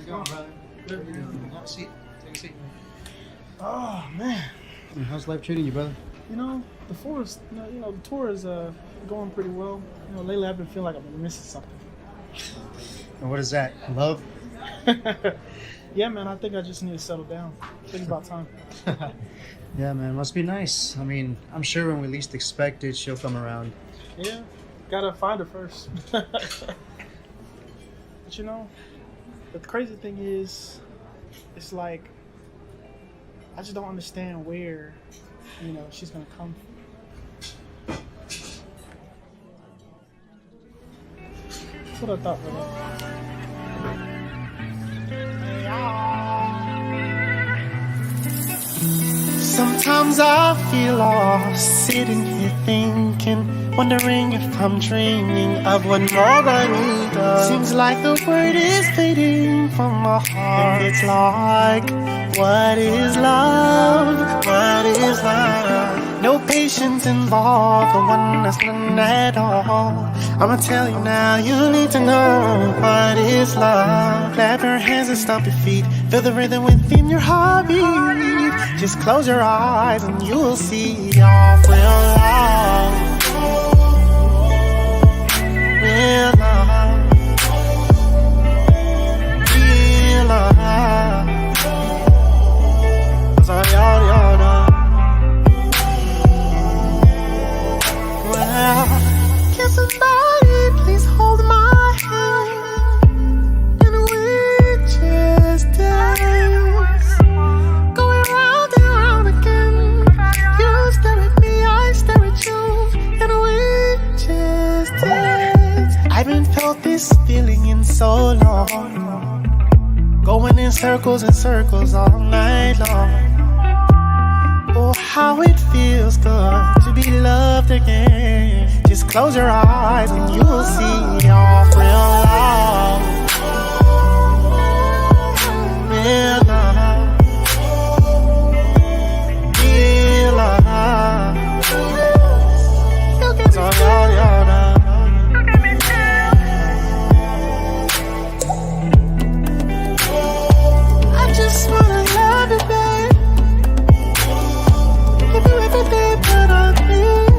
it going, brother? Good. Have a seat. Take a seat. Oh man, How's life treating you, brother? the forest. The tour is going pretty well. Lately I've been feeling like I've been missing something. And what is that? Love? Yeah, man. I think I just need to settle down. I think it's about time. Yeah, man. Must be nice. I mean, I'm sure when we least expect it, she'll come around. Yeah, gotta find her first. But the crazy thing is, it's like I just don't understand where, she's gonna come from. That's what I thought, brother. Sometimes I feel lost, sitting here thinking, wondering if I'm dreaming of what more I need. Seems like the word is fading from my heart. And it's like, what is love? What is love? No patience involved, the one that's none at all. I'ma tell you now, you need to know what is love. Clap your hands and stomp your feet, feel the rhythm within your heartbeat. Just close your eyes and you'll see all real love. Real love. Real love. That's all y'all know. Well, can somebody please hold my hand and we just dance, going round and round again. You stare at me, I stare at you, and we just dance. I haven't felt this feeling in so long, going in circles and circles all night long. Oh, how it feels good to be loved again. Just close your eyes and you'll see all real love. Real love. Real love. That's all y'all know. I just wanna love you, babe. Give you everything that I need.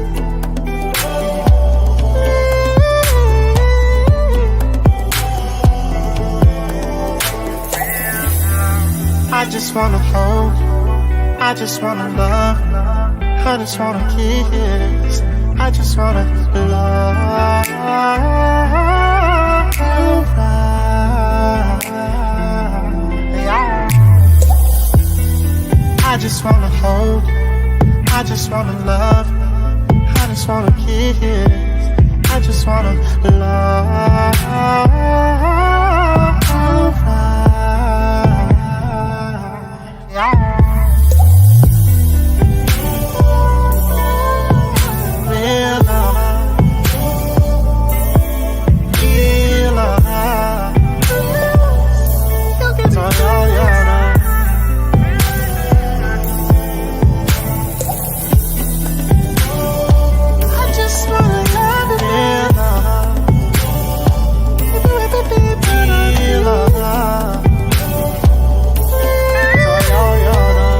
I just wanna hold, I just wanna love, I just wanna kiss, I just wanna love. I just wanna hold, I just wanna love, I just wanna kiss, I just wanna love. Real love, real love. That's all y'all know. I just wanna love you, real love. Give you everything that I need. Real love. That's all y'all know.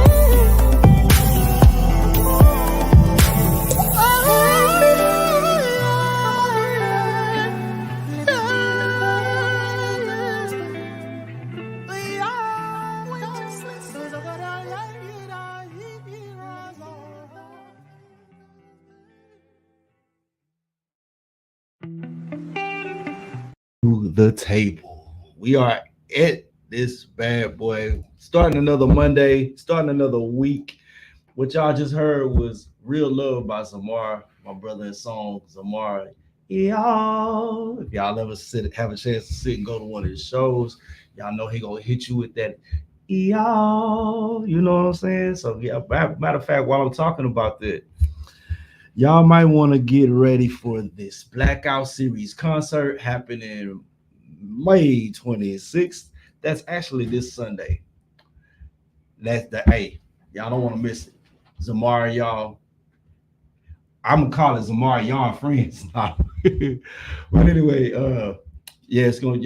To the table. We are at this bad boy. Starting another Monday, starting another week. What y'all just heard was Real Love by Zamar, my brother in song, Zamar. Y'all, if y'all ever have a chance to sit and go to one of his shows, y'all know he gonna hit you with that y'all. You know what I'm saying? So yeah, matter of fact, while I'm talking about that, y'all might want to get ready for this Blackout Series concert happening May 26th. That's actually this Sunday. That's the A. Y'all don't want to miss it. Zamar, y'all. I'm gonna call it Zamar, y'all friends. But anyway, Yeah, it's gonna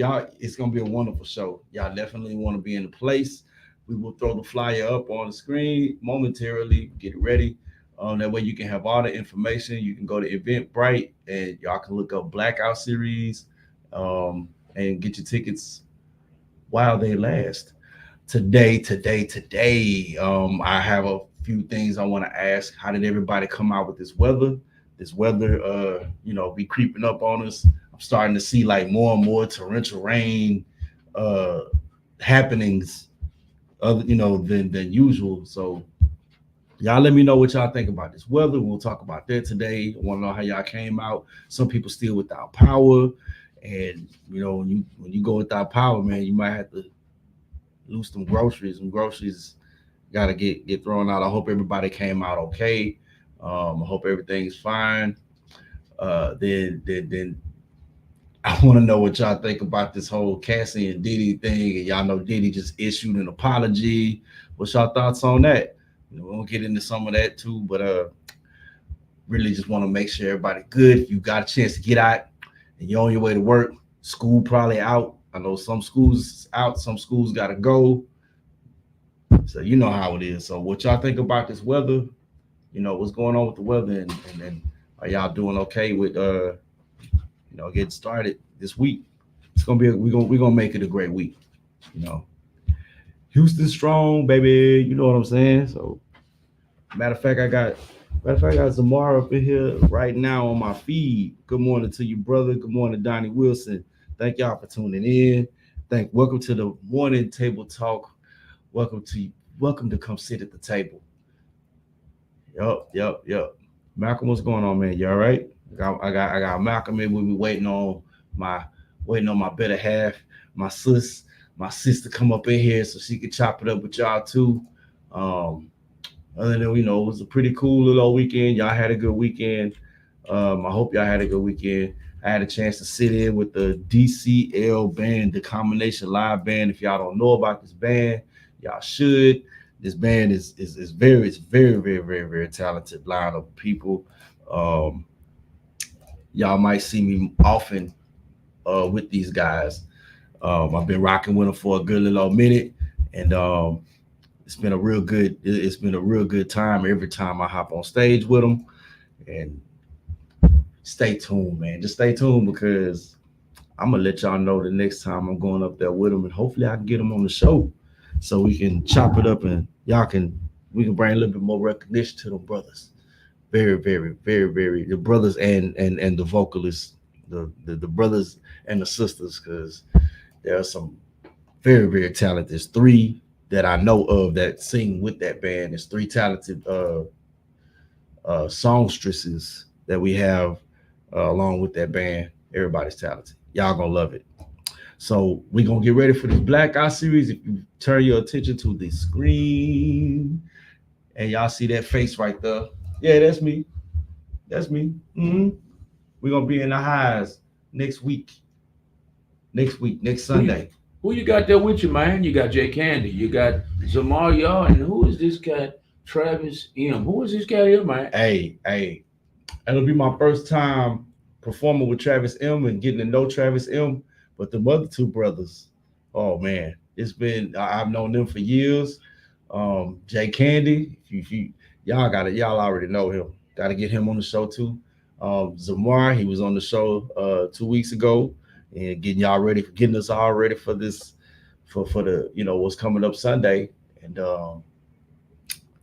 be a wonderful show. Y'all definitely want to be in the place. We will throw the flyer up on the screen momentarily. Get it ready. That way you can have all the information. You can go to Eventbrite and y'all can look up Blackout Series, and get your tickets while they last. Today, I have a few things I want to ask. How did everybody come out with this weather? This weather, be creeping up on us. I'm starting to see like more and more torrential rain uh happenings, other than usual. So y'all let me know what y'all think about this weather. We'll talk about that today. I want to know how y'all came out. Some people still without power, and when you go without power, man, you might have to lose some groceries. Some groceries got to get thrown out. I hope everybody came out okay. I hope everything's fine. Then I want to know what y'all think about this whole Cassie and Diddy thing. And y'all know Diddy just issued an apology. What's y'all thoughts on that? We'll get into some of that too, but really just want to make sure everybody good. If you got a chance to get out and you're on your way to work, school probably out. I know some schools out, some schools got to go. So you know how it is. So what y'all think about this weather? What's going on with the weather, and are y'all doing okay with getting started this week? It's gonna be we're gonna make it a great week. Houston strong, baby. You know what I'm saying? So matter of fact, I got Zamar up in here right now on my feed. Good morning to you, brother. Good morning, Donnie Wilson. Thank y'all for tuning in. Welcome to the morning table talk. Welcome to come sit at the table. Yup. Malcolm, what's going on, man? You all right? I got Malcolm in. We'll be waiting on my better half, my sister come up in here so she could chop it up with y'all too. Other than it was a pretty cool little weekend. Y'all had a good weekend. I hope y'all had a good weekend. I had a chance to sit in with the DCL band, the Combination Live Band. If y'all don't know about this band, y'all should. This band is very, very, very, very talented line of people. Y'all might see me often with these guys. I've been rocking with them for a good little minute, and it's been a real good time every time I hop on stage with them. And stay tuned, man. Just stay tuned, because I'm gonna let y'all know the next time I'm going up there with them, and hopefully I can get them on the show so we can chop it up and we can bring a little bit more recognition to them brothers. Very, very, very, very the brothers and the vocalists, the brothers and the sisters, because there are some very, very talented. There's three that I know of that sing with that band. There's three talented songstresses that we have along with that band. Everybody's talented. Y'all gonna love it. So we're gonna get ready for this Blackout series. If you turn your attention to the screen and y'all see that face right there, yeah, that's me. We're gonna be in the highs next Sunday. Who you got there with you, man? You got Jay Candy, you got Zamar Yard, and who is this cat? Travis M. Who is this cat here, man? Hey, it'll be my first time performing with Travis M and getting to know Travis M. But the other two brothers, oh man, I've known them for years. Jay Candy, y'all already know him. Got to get him on the show too. Zamar, he was on the show 2 weeks ago, and getting us all ready for this, for the what's coming up Sunday. And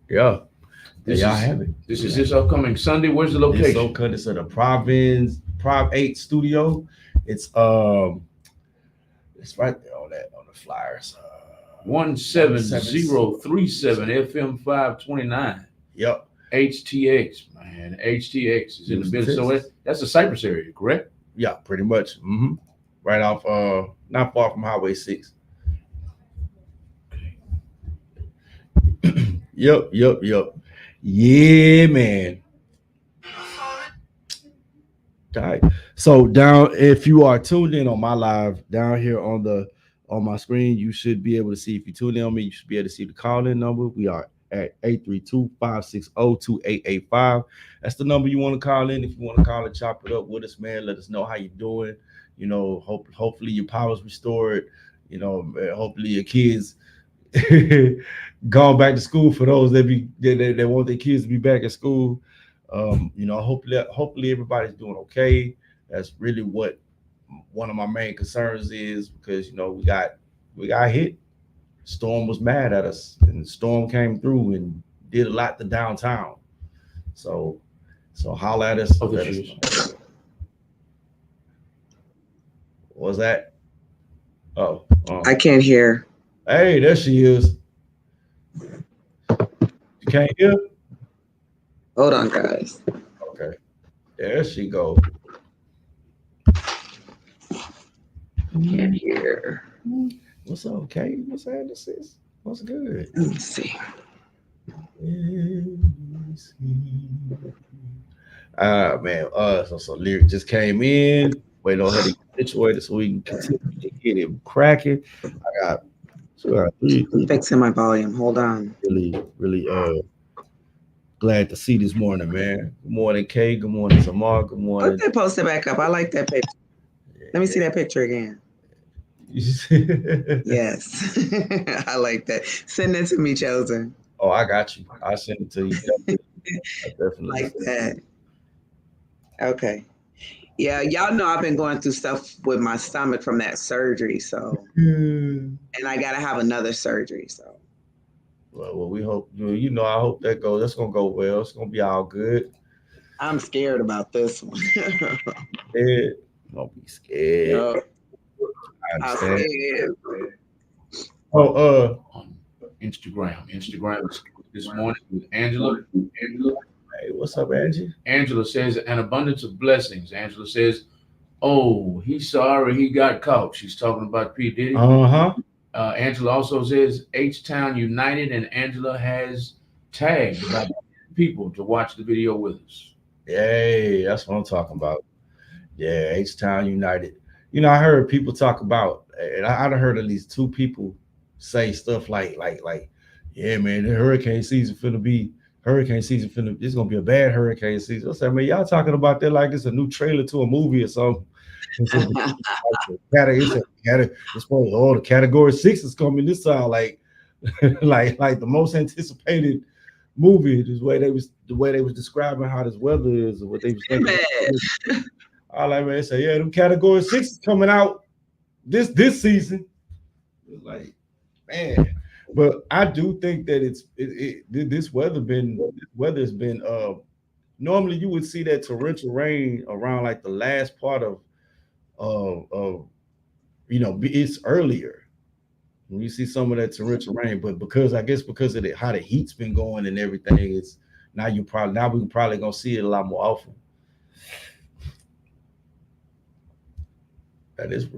yeah, y'all have it. This is this upcoming Sunday. Where's the location? It's at the Prov 8 studio. It's right there on the flyers. 17037 FM 529. Yep. HTX, man. HTX is in the building. So that's the Cypress area, correct? Yeah, pretty much. Mm-hmm. Right off, not far from Highway 6. Yep. Yeah, man. All right. So if you are tuned in on my live down here on my screen, you should be able to see. If you tune in on me, you should be able to see the call-in number. We are at 832-560-2885. That's the number you want to call in if you want to call and chop it up with us, man. Let us know how you're doing. You know, hopefully your power's restored. You know, hopefully your kids gone back to school for those that want their kids to be back at school. You know, hopefully everybody's doing okay. That's really what one of my main concerns is, because you know we got hit. Storm was mad at us, and the storm came through and did a lot to downtown. So holler at us. Oh, Let there us she know. is. What was that? Oh, I can't hear. hey, there she is. You can't hear? Hold on, guys. Okay, there she go. Can't hear. What's up, Kate? What's happening, sis? What's good? Let me see. Man, so Lyric just came in. Waiting on her to get situated so we can continue to get it cracking. I got three I'm fixing my volume. Hold on. really glad to see this morning, man. Good morning, Kay. Good morning, Samar. Good morning. Put that poster back up. I like that picture. Let me see that picture again. Yes. I like that. Send it to me, Chosen. Oh, I got you. I'll send it to you. I definitely Like that. Okay. Yeah, y'all know I've been going through stuff with my stomach from that surgery, so and I gotta have another surgery, so Well, we hope you know. I hope that goes. That's gonna go well. It's gonna be all good. I'm scared about this one. Scared. Don't be scared. Yo, I I'm understand. scared. Oh, On Instagram this morning with Angela. hey, what's up, Angie? Angela says an abundance of blessings. Angela says, "Oh, he's sorry he got caught." She's talking about P. Diddy. Uh-huh. Angela also says H-Town United, and Angela has tagged about people to watch the video with us. Yay, that's what I'm talking about. Yeah, H-Town United. You know, I heard people talk about, and I'd heard at least two people say stuff like, yeah, man, the hurricane season finna be, it's gonna be a bad hurricane season. I said, man, y'all talking about that like it's a new trailer to a movie or something. It's probably all the category 6 is coming. This sound like like the most anticipated movie. The way they was describing how this weather is, or what they was thinking. All I man say, yeah, them category 6 is coming out this season. It's like, man, but I do think that this weather's been normally you would see that torrential rain around like the last part of you know, it's earlier when you see some of that torrential rain, but because of how the heat's been going and everything, it's now we're probably gonna see it a lot more often. That is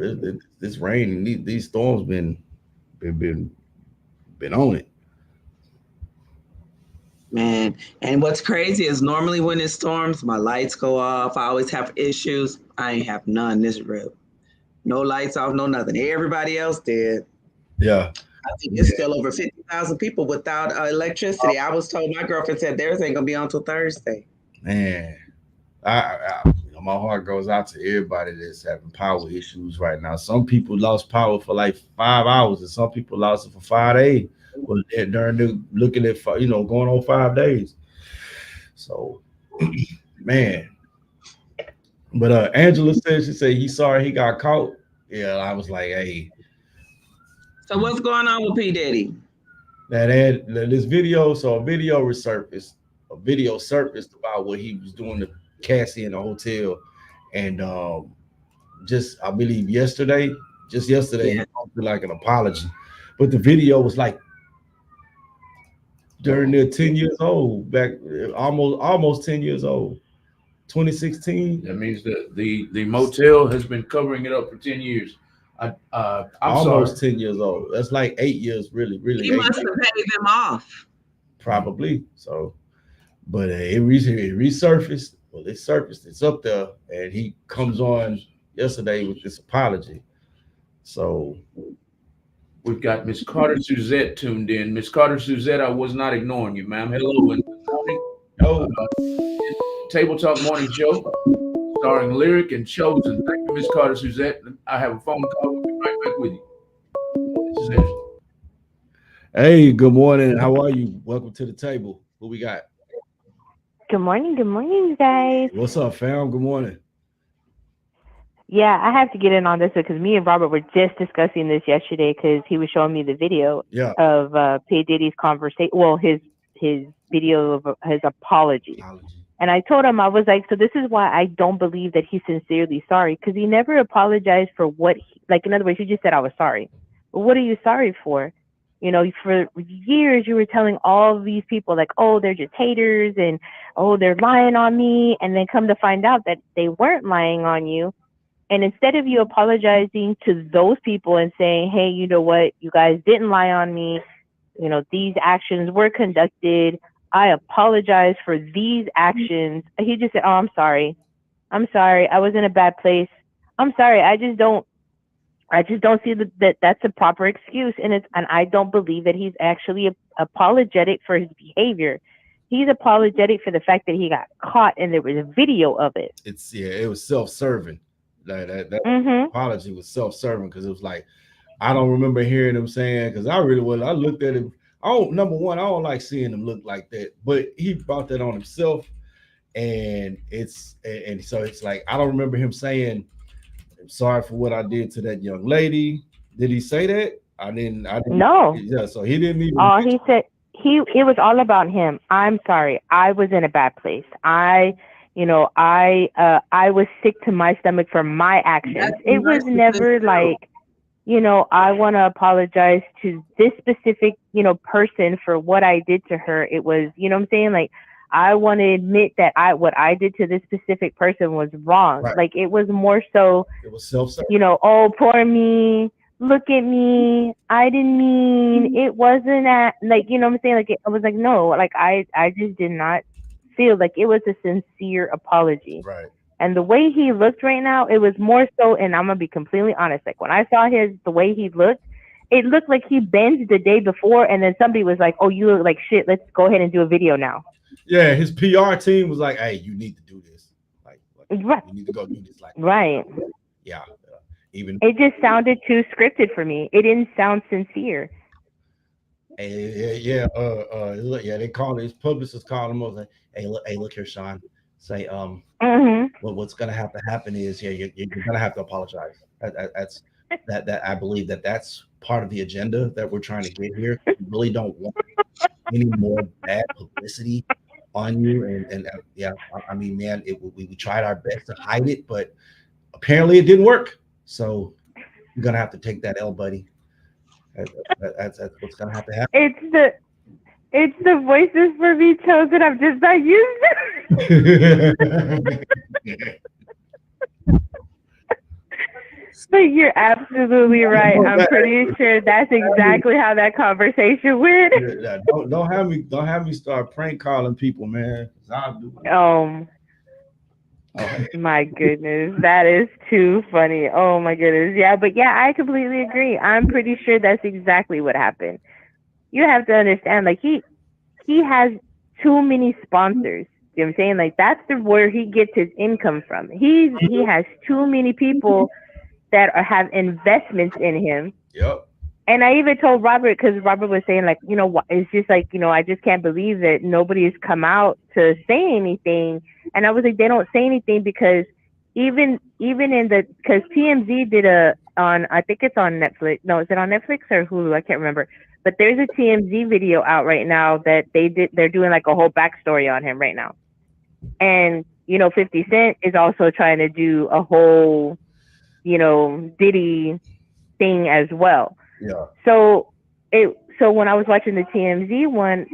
this rain and these storms been on it. Man, and what's crazy is normally when it storms, my lights go off. I always have issues. I ain't have none this trip. No lights off, no nothing. Everybody else did. Yeah. I think it's still over 50,000 people without electricity. I was told, my girlfriend said theirs ain't gonna be on until Thursday. Man, my heart goes out to everybody that's having power issues right now. Some people lost power for like 5 hours, and some people lost it for 5 days. Well, during the looking at going on 5 days. So, man. But Angela said he's sorry he got caught. Yeah, I was like, hey. So what's going on with P. Diddy? This video, so a video surfaced about what he was doing to Cassie in the hotel, and I believe yesterday, he posted like an apology, but the video was like during their 10 years old, back almost 10 years old, 2016. That means that the motel has been covering it up for 10 years. I'm almost sorry. 10 years old. That's like 8 years, really. He must have paid them off. Probably. So, but it resurfaced. Well, it surfaced. It's up there, and he comes on yesterday with this apology. So we've got Miss Carter Suzette tuned in. Miss Carter Suzette, I was not ignoring you, ma'am. Hello and good morning. Table Talk Morning Show, starring Lyric and Chosen. Thank you Miss Carter Suzette. I have a phone call. We'll be right back with you. Suzette. Hey, good morning. How are you? Welcome to the table. What we got? Good morning, you guys. What's up, fam? Good morning. Yeah, I have to get in on this because me and Robert were just discussing this yesterday because he was showing me the video Yeah. of P. Diddy's conversation. Well, his video of his apology. And I told him, I was like, so this is why I don't believe that he's sincerely sorry, because he never apologized for what, like, in other words, he just said, I was sorry. But what are you sorry for? You know, for years you were telling all of these people like, oh, they're just haters and, oh, they're lying on me. And then come to find out that they weren't lying on you. And instead of you apologizing to those people and saying, hey, you know what, you guys didn't lie on me. You know, these actions were conducted. I apologize for these actions. He just said, oh, I'm sorry. I'm sorry. I was in a bad place. I'm sorry. I just don't see that that's a proper excuse. And I don't believe that he's actually apologetic for his behavior. He's apologetic for the fact that he got caught and there was a video of it. It was self-serving. That apology was self-serving because it was like, I don't remember hearing him saying, because I looked at him. Number one, I don't like seeing him look like that, but he brought that on himself. And so it's like, I don't remember him saying, I'm sorry for what I did to that young lady. Did he say that? I didn't. No. Yeah, so he didn't even. He said it was all about him. I'm sorry. I was in a bad place. I was sick to my stomach for my actions. It was never like, I want to apologize to this specific, person for what I did to her. It was, you know what I'm saying? Like, I want to admit that what I did to this specific person was wrong. Right. Like, it was more so, it was self-serving. Oh, poor me. Look at me. I didn't mean it wasn't that, like, you know what I'm saying? Like, I was like, no, like, I just did not feel like it was a sincere apology. Right. And the way he looked right now, it was more so, and I'm gonna be completely honest, like when I saw the way he looked, it looked like he binged the day before, and then somebody was like, oh, you look like shit, let's go ahead and do a video now. Yeah, his PR team was like, hey, you need to do this. Like right. You need to go do this. Like, right. Yeah. Even it just sounded too scripted for me. It didn't sound sincere. Yeah. They called his publicist called him over. Like, hey, look here, Sean. Say, what's gonna have to happen is, you're gonna have to apologize. That I believe that's part of the agenda that we're trying to get here. We really don't want any more bad publicity on you. And I mean, man, we tried our best to hide it, but apparently it didn't work. So you're gonna have to take that L, buddy. That's what's gonna have to happen. It's the voices for me chosen. I'm just not used to it. But you're absolutely right. I'm pretty sure that's exactly how that conversation went. Don't have me start prank calling people, man. I'll do it. My goodness, that is too funny. Oh my goodness. Yeah, but yeah, I completely agree. I'm pretty sure that's exactly what happened. You have to understand, like, he has too many sponsors. You know what I'm saying? Like, that's where he gets his income from. He has too many people that have investments in him. Yep. And I even told Robert, because Robert was saying, like, it's just like, I just can't believe that nobody has come out to say anything. And I was like, they don't say anything because even because TMZ did I think it's on Netflix. No, is it on Netflix or Hulu? I can't remember. But there's a TMZ video out right now that they're doing like a whole backstory on him right now. And, 50 Cent is also trying to do a whole, Diddy thing as well. Yeah. So when I was watching the TMZ one,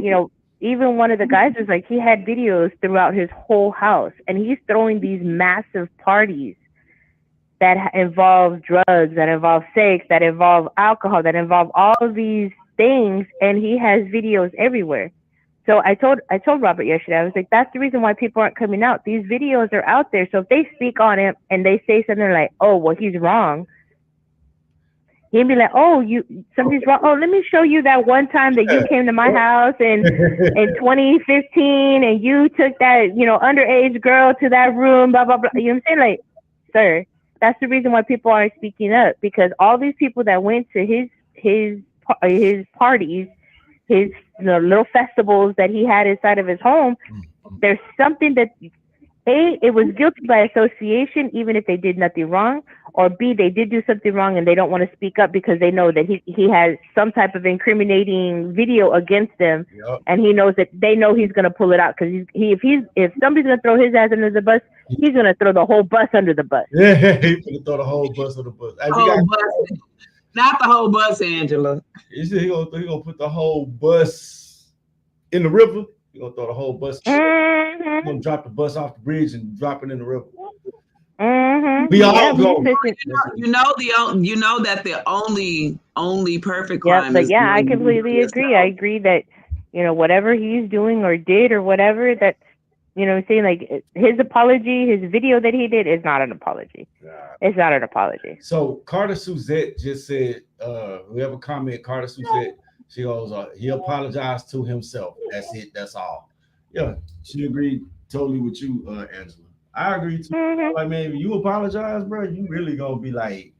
even one of the guys was like, he had videos throughout his whole house, and he's throwing these massive parties that involve drugs, that involve sex, that involve alcohol, that involve all of these things, and he has videos everywhere. So I told Robert yesterday, I was like, that's the reason why people aren't coming out. These videos are out there. So if they speak on him and they say something like, oh, well, he's wrong, he'd be like, oh, something's wrong. Oh, let me show you that one time that you came to my house in 2015 and you took that, underage girl to that room, blah, blah, blah. You know what I'm saying? Like, sir, That's the reason why people aren't speaking up, because all these people that went to his parties, his little festivals that he had inside of his home, there's something that it was guilty by association, even if they did nothing wrong, or B, they did do something wrong and they don't want to speak up because they know that he has some type of incriminating video against them, and he knows that they know he's gonna pull it out because if somebody's gonna throw his ass under the bus, he's gonna throw the whole bus under the bus. Yeah, he's gonna throw the whole bus under the bus. Hey, Bus. Not the whole bus, Angela. He gonna put the whole bus in the river. He gonna throw the whole bus. He's gonna drop the bus off the bridge and drop it in the river. We all go. You know that the only perfect crime. But yeah, I completely agree. I agree that whatever he's doing or did or whatever, that I'm saying, like, his apology, his video that he did is not an apology. It's not an apology. So Carter Suzette just said, we have a comment. Carter Suzette, she goes, he apologized to himself. That's it. That's all. Yeah, she agreed totally with you, Angela. I agree too. Like, man, if you apologize, bro, you really gonna be like,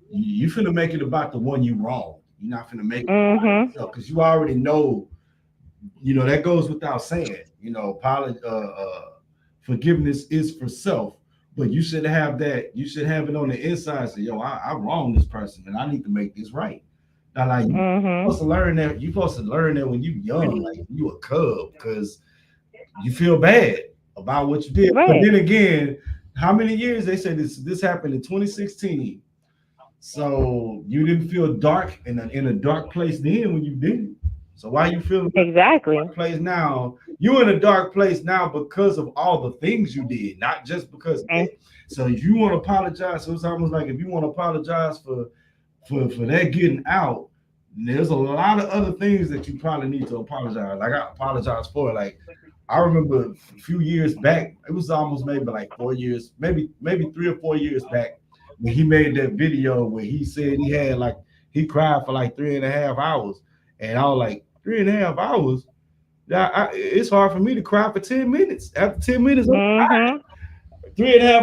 you finna make it about the one you wrong. You're not finna make it because you already know. That goes without saying. Forgiveness is for self, but you should have that. You should have it on the inside. Say, yo, I wronged this person, and I need to make this right. Now, like, you're supposed to learn that. You're supposed to learn that when you're young, like you a cub, because you feel bad about what you did. Right. But then again, how many years they say this happened in 2016? So you didn't feel dark in a dark place then when you did it. So why you feeling exactly place now? You in a dark place now because of all the things you did, not just because. So if you want to apologize, so it's almost like if you want to apologize for that getting out, there's a lot of other things that you probably need to apologize. Like, I apologize for. Like, I remember a few years back, it was almost maybe like 4 years, maybe 3 or 4 years back, when he made that video where he said he cried for like 3.5 hours, and I was like, 3.5 hours? It's hard for me to cry for 10 minutes. After 10 minutes, 3.5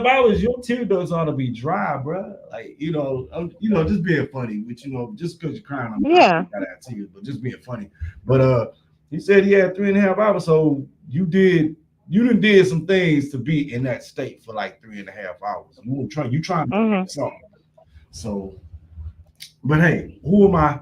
hours, your tear ducts ought to be dry, bro. Like, just being funny, which, just because you're crying, I'm not gotta have tears, but just being funny. But he said he had 3.5 hours, so you done did some things to be in that state for like 3.5 hours. You trying to do something. So, but hey, who am I?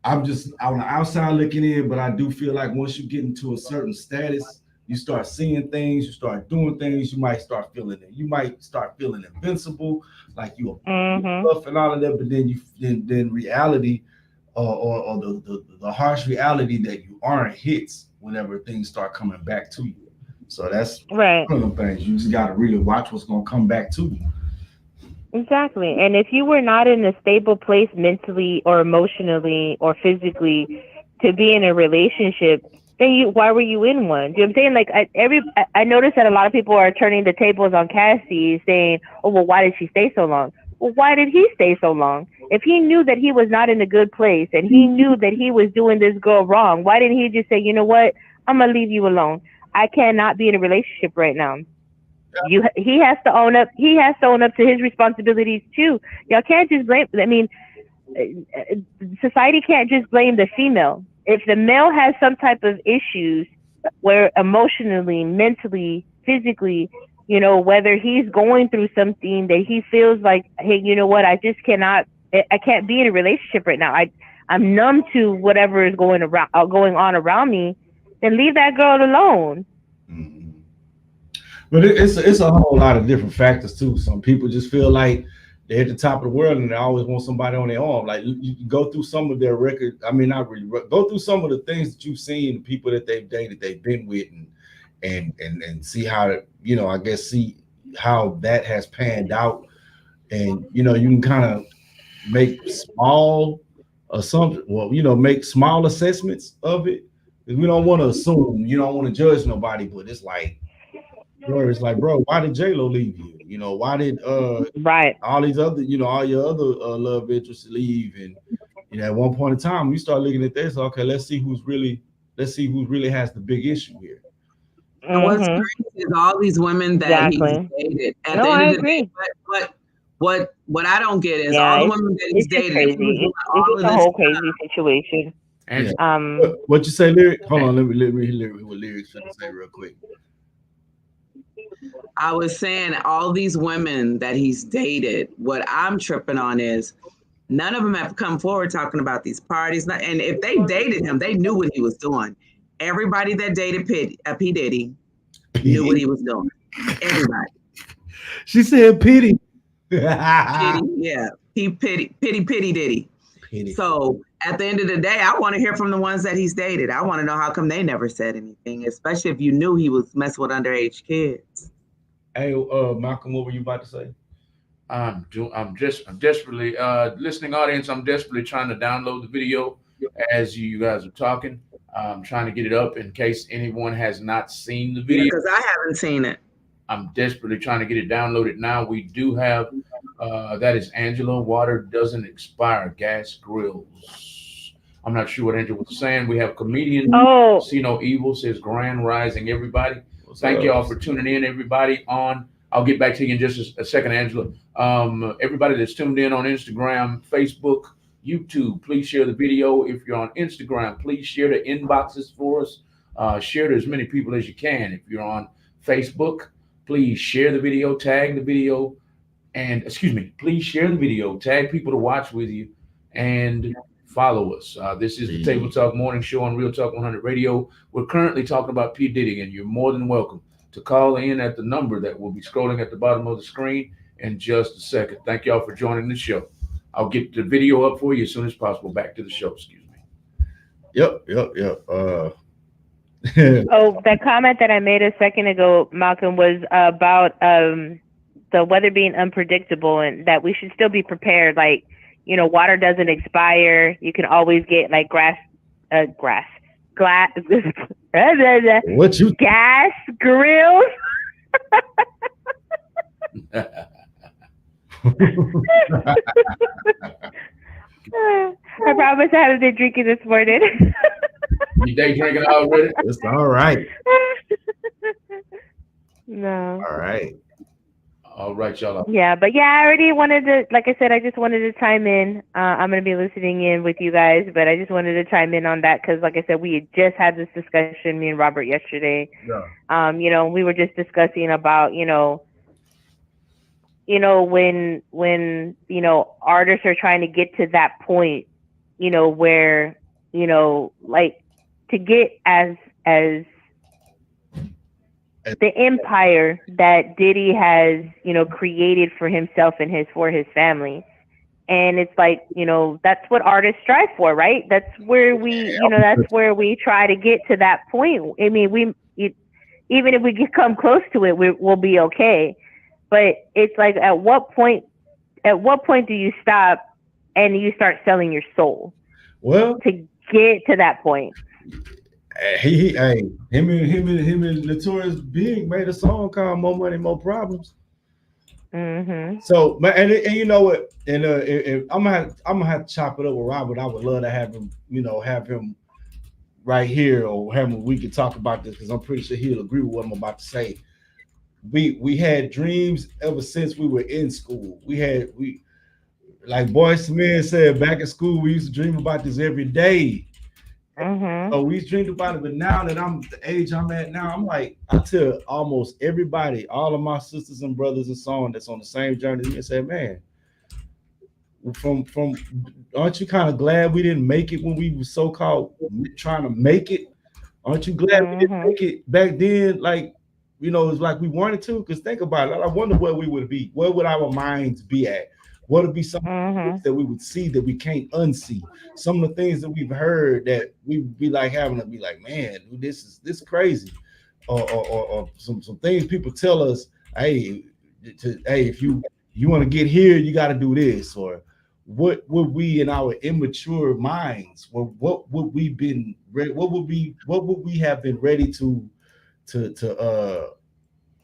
I'm just on the outside looking in, but I do feel like once you get into a certain status, you start seeing things, you start doing things, you might start feeling it. You might start feeling invincible, like you are tough and all of that, but then reality or the harsh reality that you aren't hits whenever things start coming back to you. So that's right. One of the things. You just got to really watch what's going to come back to you. Exactly. And if you were not in a stable place mentally or emotionally or physically to be in a relationship, then why were you in one? Do you know what I'm saying? Like, I noticed that a lot of people are turning the tables on Cassie, saying, oh, well, why did she stay so long? Well, why did he stay so long? If he knew that he was not in a good place and he knew that he was doing this girl wrong, why didn't he just say, you know what? I'm going to leave you alone. I cannot be in a relationship right now. He has to own up. He has to own up to his responsibilities too. Y'all can't just blame. I mean, society can't just blame the female. If the male has some type of issues, where emotionally, mentally, physically, whether he's going through something that he feels like, hey, you know what? I just cannot. I can't be in a relationship right now. I'm numb to whatever is going on around me. Then leave that girl alone. Mm-hmm. But it's a whole lot of different factors too. Some people just feel like they're at the top of the world and they always want somebody on their arm. Like, you go through some of their record. I mean, not really. Go through some of the things that you've seen, people that they've dated, they've been with, and see how I guess see how that has panned out. And you can kind of make small assumptions. Well, make small assessments of it. Because we don't want to assume. You don't want to judge nobody, but it's like. It's like, bro, why did J-Lo leave you? Why did right all these other, all your other love interests leave? And at one point in time, we start looking at this. Okay, let's see who's really has the big issue here. And what's crazy is all these women that he's dated. At the end of the day, but What I don't get is Yeah, all the women that he's it's just dated. crazy. If he was doing It's all just of a this whole crazy situation. And What you say, Lyric? Hold on, let me hear what Lyric's trying to say real quick. I was saying all these women that he's dated, what I'm tripping on is none of them have come forward talking about these parties. And if they dated him, they knew what he was doing. Everybody that dated P. Diddy knew what he was doing. Everybody. She said pity. Pity, yeah. He pity Diddy. Pity. So at the end of the day, I want to hear from the ones that he's dated. I want to know how come they never said anything, especially if you knew he was messing with underage kids. Hey, Malcolm, what were you about to say? I'm desperately listening audience. I'm desperately trying to download the video as you guys are talking. I'm trying to get it up in case anyone has not seen the video. Because I haven't seen it. I'm desperately trying to get it downloaded now. We do have that is Angela. Water doesn't expire. Gas grills. I'm not sure what Angela was saying. We have comedian. Oh, See No Evil says Grand Rising, everybody. What's Thank up? you all for tuning in, everybody. I'll get back to you in just a second, Angela. Everybody that's tuned in on Instagram, Facebook, YouTube, please share the video. If you're on Instagram, please share the inboxes for us. Share to as many people as you can. If you're on Facebook, please share the video, tag the video, and please share the video, tag people to watch with you, and follow us. This is the Table Talk Morning Show on Real Talk 100 Radio. We're currently talking about P. Diddy, and you're more than welcome to call in at the number that will be scrolling at the bottom of the screen in just a second. Thank y'all for joining the show. I'll get the video up for you as soon as possible. Back to the show, excuse me. Yep. oh, that comment that I made a second ago, Malcolm, was about the weather being unpredictable and that we should still be prepared. Like, water doesn't expire. You can always get like glass, What you? gas grills. I promise I haven't been drinking this morning. You day drinking already? It's all right. No. All right. All right, y'all. Yeah, but yeah, I already wanted to, like I said, I just wanted to chime in. I'm going to be listening in with you guys, but I just wanted to chime in on that because, like I said, we had just had this discussion, me and Robert, yesterday. Yeah. We were just discussing about, when artists are trying to get to that point, where, like to get as the empire that Diddy has, created for himself and for his family. And it's like, that's what artists strive for, right? That's where that's where we try to get to that point. I mean, even if we come close to it, we'll be okay. But it's like, at what point do you stop and you start selling your soul? Well, to get to that point. Him and Notorious Big made a song called "More Money, More Problems." Mm-hmm. So, and you know what? And I'm gonna have to chop it up with Robert. I would love to have him, have him right here, or have him. We can talk about this because I'm pretty sure he'll agree with what I'm about to say. We had dreams ever since we were in school. We like Boyz II Men said back in school. We used to dream about this every day. Mm-hmm. So we dreamed about it, but now that I'm the age I'm at now, I'm like, I tell almost everybody, all of my sisters and brothers and so on that's on the same journey, and say, man, from aren't you kind of glad we didn't make it when we were so-called trying to make it? Aren't you glad we didn't make it back then? Like, it's like we wanted to. Because think about it. I wonder where we would be. Where would our minds be at? What would be some things that we would see that we can't unsee? Some of the things that we've heard that we'd be like having to be like, man, this is crazy. Or some things people tell us, hey, if you want to get here, you got to do this. Or what would we in our immature minds, or what would we have been ready to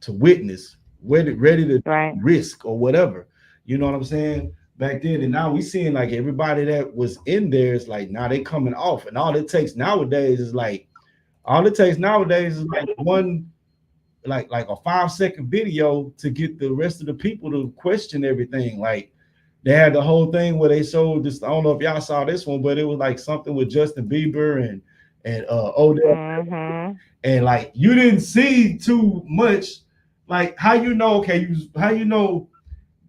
witness, ready to risk or whatever. You know what I'm saying? Back then, and now we seeing like everybody that was in there is like now they coming off, and all it takes nowadays is like one like a 5-second video to get the rest of the people to question everything. Like they had the whole thing where they showed this. I don't know if y'all saw this one, but it was like something with Justin Bieber and Odell. And like you didn't see too much. Like how you know? Okay, how you know?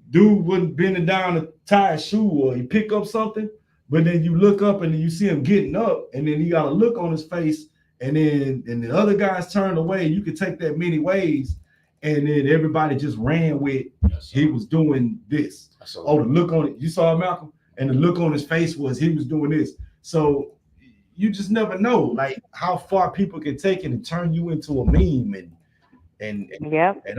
Dude wasn't bending down to tie a shoe or he pick up something, but then you look up and then you see him getting up, and then he got a look on his face, and the other guys turned away. You could take that many ways, and then everybody just ran with he was doing this. Oh, the look on it, you saw Malcolm, and the look on his face was he was doing this. So you just never know, like how far people can take it and turn you into a meme and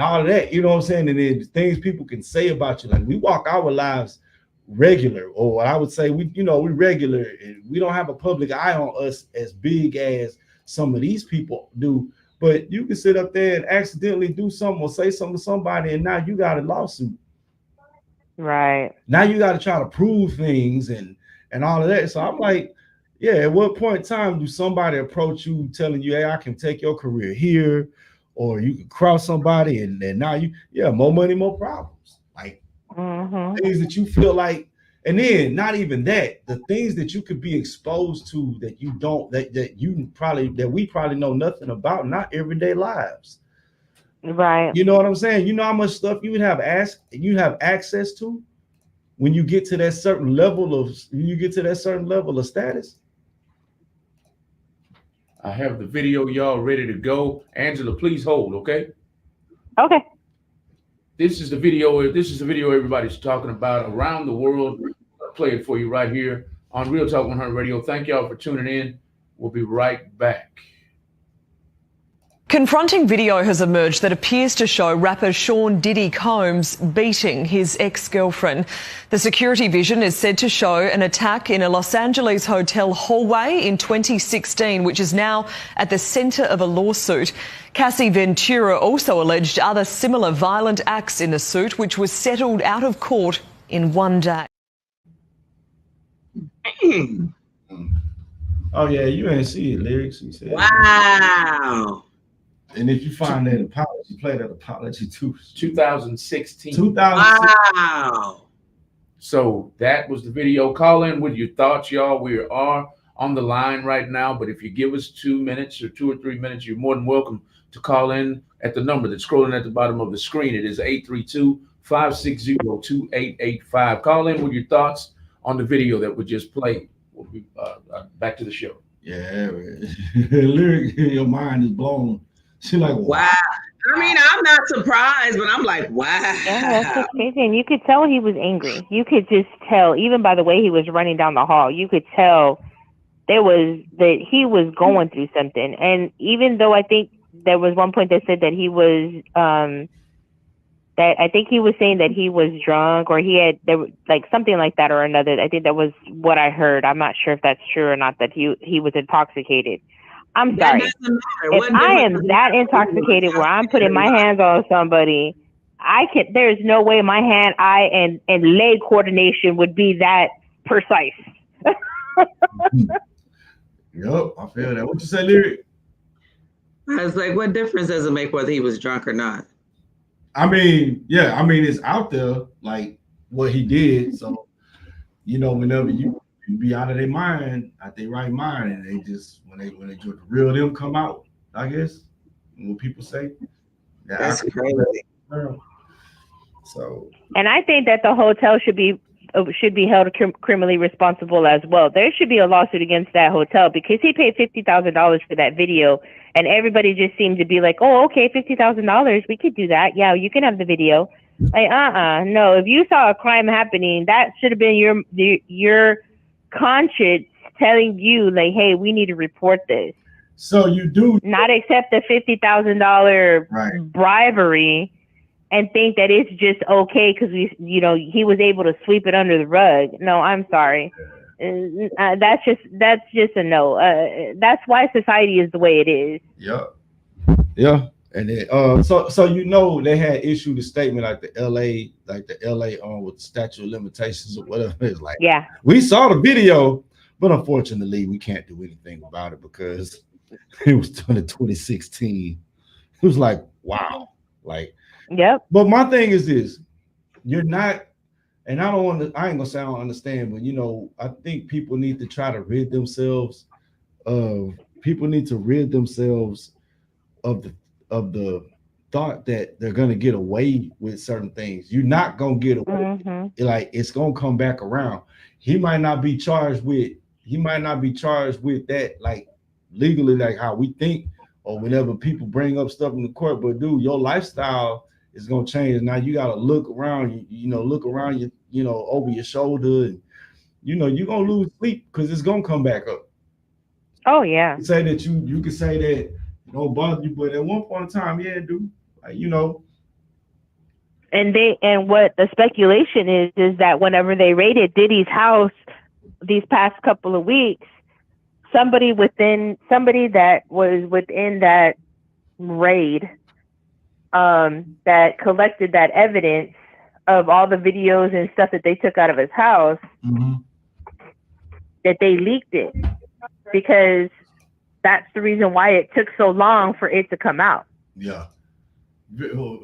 all of that, you know what I'm saying? And then things people can say about you, like we walk our lives regular, or I would say we regular, and we don't have a public eye on us as big as some of these people do. But you can sit up there and accidentally do something or say something to somebody, and now you got a lawsuit. Right. Now you got to try to prove things and all of that. So I'm like, yeah, at what point in time do somebody approach you telling you, hey, I can take your career here, or you can cross somebody and now more money, more problems. Like things that you feel like, and then not even that, the things that you could be exposed to that you don't, that we probably know nothing about, not everyday lives. Right. You know what I'm saying? You know how much stuff you would have access to when you get to that certain level of status. I have the video, y'all, ready to go. Angela, please hold, okay? Okay. This is the video everybody's talking about around the world. I'll play it for you right here on Real Talk 100 Radio. Thank y'all for tuning in. We'll be right back. Confronting video has emerged that appears to show rapper Sean Diddy Combs beating his ex-girlfriend. The security vision is said to show an attack in a Los Angeles hotel hallway in 2016, which is now at the centre of a lawsuit. Cassie Ventura also alleged other similar violent acts in the suit, which was settled out of court in one day. Oh yeah, you ain't see it, lyrics. He said, wow. And if you find that apology, play that apology too. 2016. Wow. So that was the video. Call in with your thoughts, y'all. We are on the line right now, but if you give us 2 minutes or 2 or 3 minutes, you're more than welcome to call in at the number that's scrolling at the bottom of the screen. It is 832-560-2885. Call in with your thoughts on the video that we just played. We'll be back to the show. Yeah, lyric, your mind is blown. She like, wow. I mean, I'm not surprised, but I'm like, wow. Yeah, that's just crazy. And you could tell he was angry. You could just tell, even by the way he was running down the hall, you could tell that he was going through something. And even though I think there was one point that said that he was, that I think he was saying that he was drunk, or there was like something like that or another. I think that was what I heard. I'm not sure if that's true or not, that he was intoxicated. I'm sorry. If I am that intoxicated where I'm putting my hands on somebody, there's no way my hand, eye, and leg coordination would be that precise. Yep, I feel that. What you say, lyric? I was like, what difference does it make whether he was drunk or not? I mean, yeah, I mean, it's out there, like what he did. So, whenever you be out of their mind, out their right mind, and they just when they the real them come out, I guess, what people say. Yeah, that's crazy. So, and I think that the hotel should be held criminally responsible as well. There should be a lawsuit against that hotel because he paid $50,000 for that video, and everybody just seemed to be like, "Oh, okay, $50,000, we could do that. Yeah, you can have the video." Like, no. If you saw a crime happening, that should have been your conscience telling you, like, "Hey, we need to report this." So you do not accept the $50,000 bribery and think that it's just okay because he was able to sweep it under the rug. No, I'm sorry. That's just a no. That's why society is the way it is. Yeah. And then, so they had issued a statement like the LA with statute of limitations or whatever. It's like, yeah, we saw the video, but unfortunately we can't do anything about it because it was done in 2016. It was like, wow, like. Yep. But my thing is this: you're not, and I don't want to. I ain't gonna say I don't understand, but you know, I think people need to try to rid themselves of. People need to rid themselves of the thought that they're gonna get away with certain things. You're not gonna get away. Like it's gonna come back around. He might not be charged with. He might not be charged with that, like legally, like how we think, or whenever people bring up stuff in the court. But dude, your lifestyle is gonna change. Now you gotta look around. You know, look around you know, over your shoulder, and you know you're gonna lose sleep because it's gonna come back up. Oh yeah. You say that you can say that it don't bother you, but at one point in time, yeah, dude, like, you know. And what the speculation is that whenever they raided Diddy's house these past couple of weeks, somebody that was within that raid, that collected that evidence of all the videos and stuff that they took out of his house, that they leaked it, because that's the reason why it took so long for it to come out. Yeah.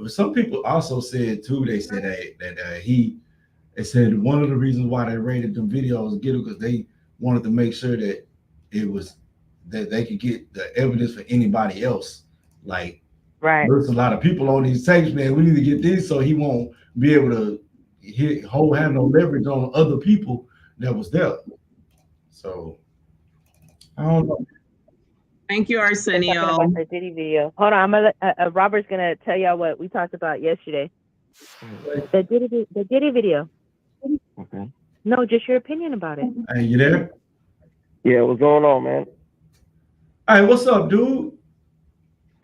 Some people also said too, they said they said one of the reasons why they raided them videos because they wanted to make sure that it was that they could get the evidence for anybody else. Like, right, there's a lot of people on these tapes, man. We need to get these so he won't be able to have no leverage on other people that was there. So I don't know. Thank you, Arsenio. About the Diddy video. Hold on, I'm gonna Robert's gonna tell y'all what we talked about yesterday. The Diddy video. Okay. No, just your opinion about it. Hey, you there? Yeah, what's going on, man? Hey, what's up, dude?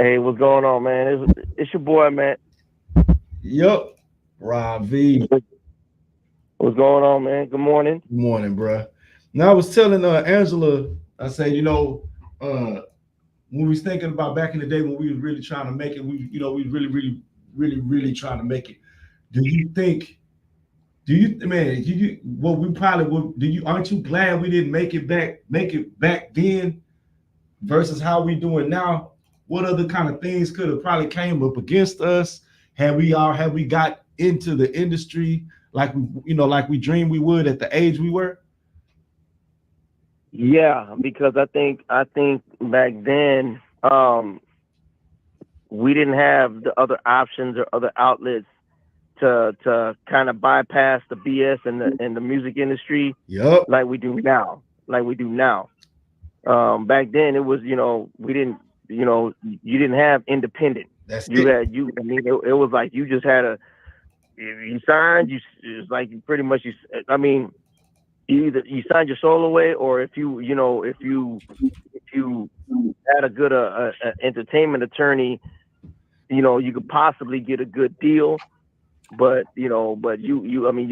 Hey, what's going on, man? It's your boy, man. Yup, Rob V. What's going on, man? Good morning. Good morning, bro. Now I was telling Angela, I said, you know, when we was thinking about back in the day when we was really trying to make it, we really trying to make it. Aren't you glad we didn't make it back then versus how we doing now? What other kind of things could have probably came up against us had we got into the industry like we dreamed we would at the age we were? Yeah, because I think back then we didn't have the other options or other outlets to kind of bypass the BS in the music industry. Yep. Like we do now. Back then it was, we didn't, you didn't have independent. That's it was like you just had you signed, it's like you pretty much, either you signed your soul away, or if you had a good entertainment attorney, you could possibly get a good deal. But you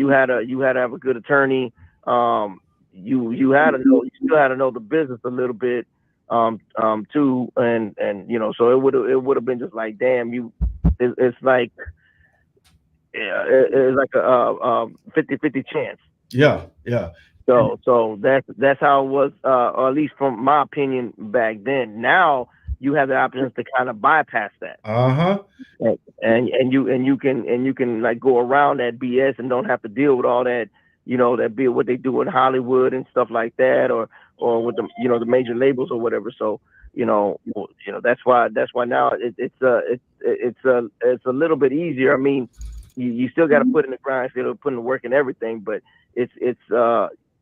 had to have a good attorney. You still had to know the business a little bit too, and so it would have been just like, damn, it's like it's like a 50-50 chance. Yeah. So that's how it was, or at least from my opinion back then. Now you have the options to kind of bypass that. And you can like go around that BS and don't have to deal with all that, what they do in Hollywood and stuff like that, or with the the major labels or whatever. So that's why now it's a little bit easier. I mean, you still got to put in the grind, still put in the work and everything, but it's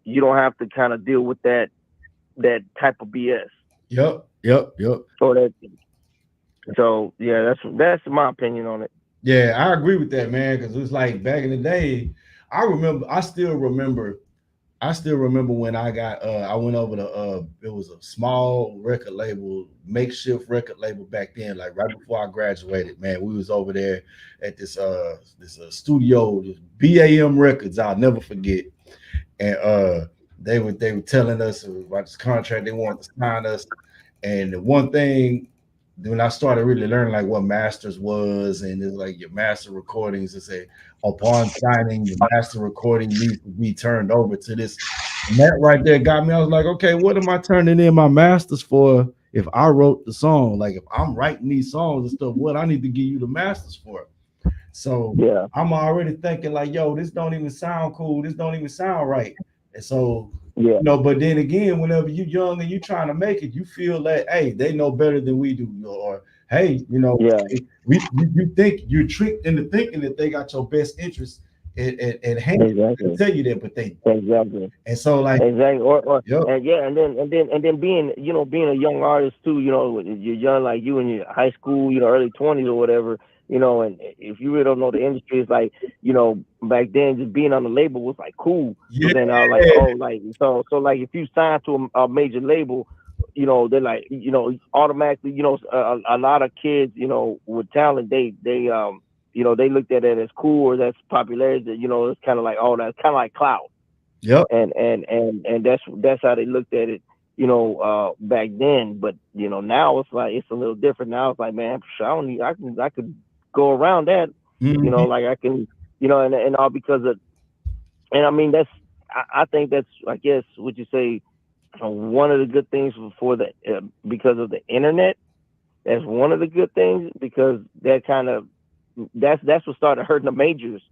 you don't have to kind of deal with that type of BS. Yep. So yeah, that's my opinion on it. Yeah, I agree with that, man. Because it was like back in the day. I still remember when I went over to it was a small record label, makeshift record label back then, like right before I graduated, man. We was over there at this studio, BAM Records, I'll never forget. And they were telling us about this contract they wanted to sign us. And the one thing, when I started really learning like what masters was, and it's like your master recordings, it say upon signing, the master recording needs to be turned over to this. And that right there got me. I was like, okay, what am I turning in my masters for if I wrote the song, like if I'm writing these songs and stuff, what I need to give you the masters for. So yeah, I'm already thinking like, yo, this don't even sound cool. This don't even sound right. And so, yeah, you know, but then again, whenever you young and you trying to make it, you feel that, hey, they know better than we do. Or, hey, you know, yeah, you think you're tricked into thinking that they got your best interest at hand. exactly. Tell you that, but they Exactly. and so like Exactly. Or yep. and yeah, and then being, you know, being a young artist too, you know, when you're young like you in your high school, you know, early 20s or whatever, you know, and if you really don't know the industry, it's like, you know, back then just being on the label was like cool. Yeah. So then I was like, oh, like so like if you sign to a major label, you know, they're like, you know, automatically, you know, a lot of kids, you know, with talent, they you know, they looked at it as cool or that's popularity. You know, it's kind of like, oh, that's kind of like clout. Yep. And that's how they looked at it, you know, back then. But you know, now it's like it's a little different. Now it's like, man, I don't need, I could go around that. Mm-hmm. You know, like I can, you know, and all because of, and I mean that's, I think that's, I guess, would you say, one of the good things for the because of the internet. That's one of the good things, because that kind of that's what started hurting the majors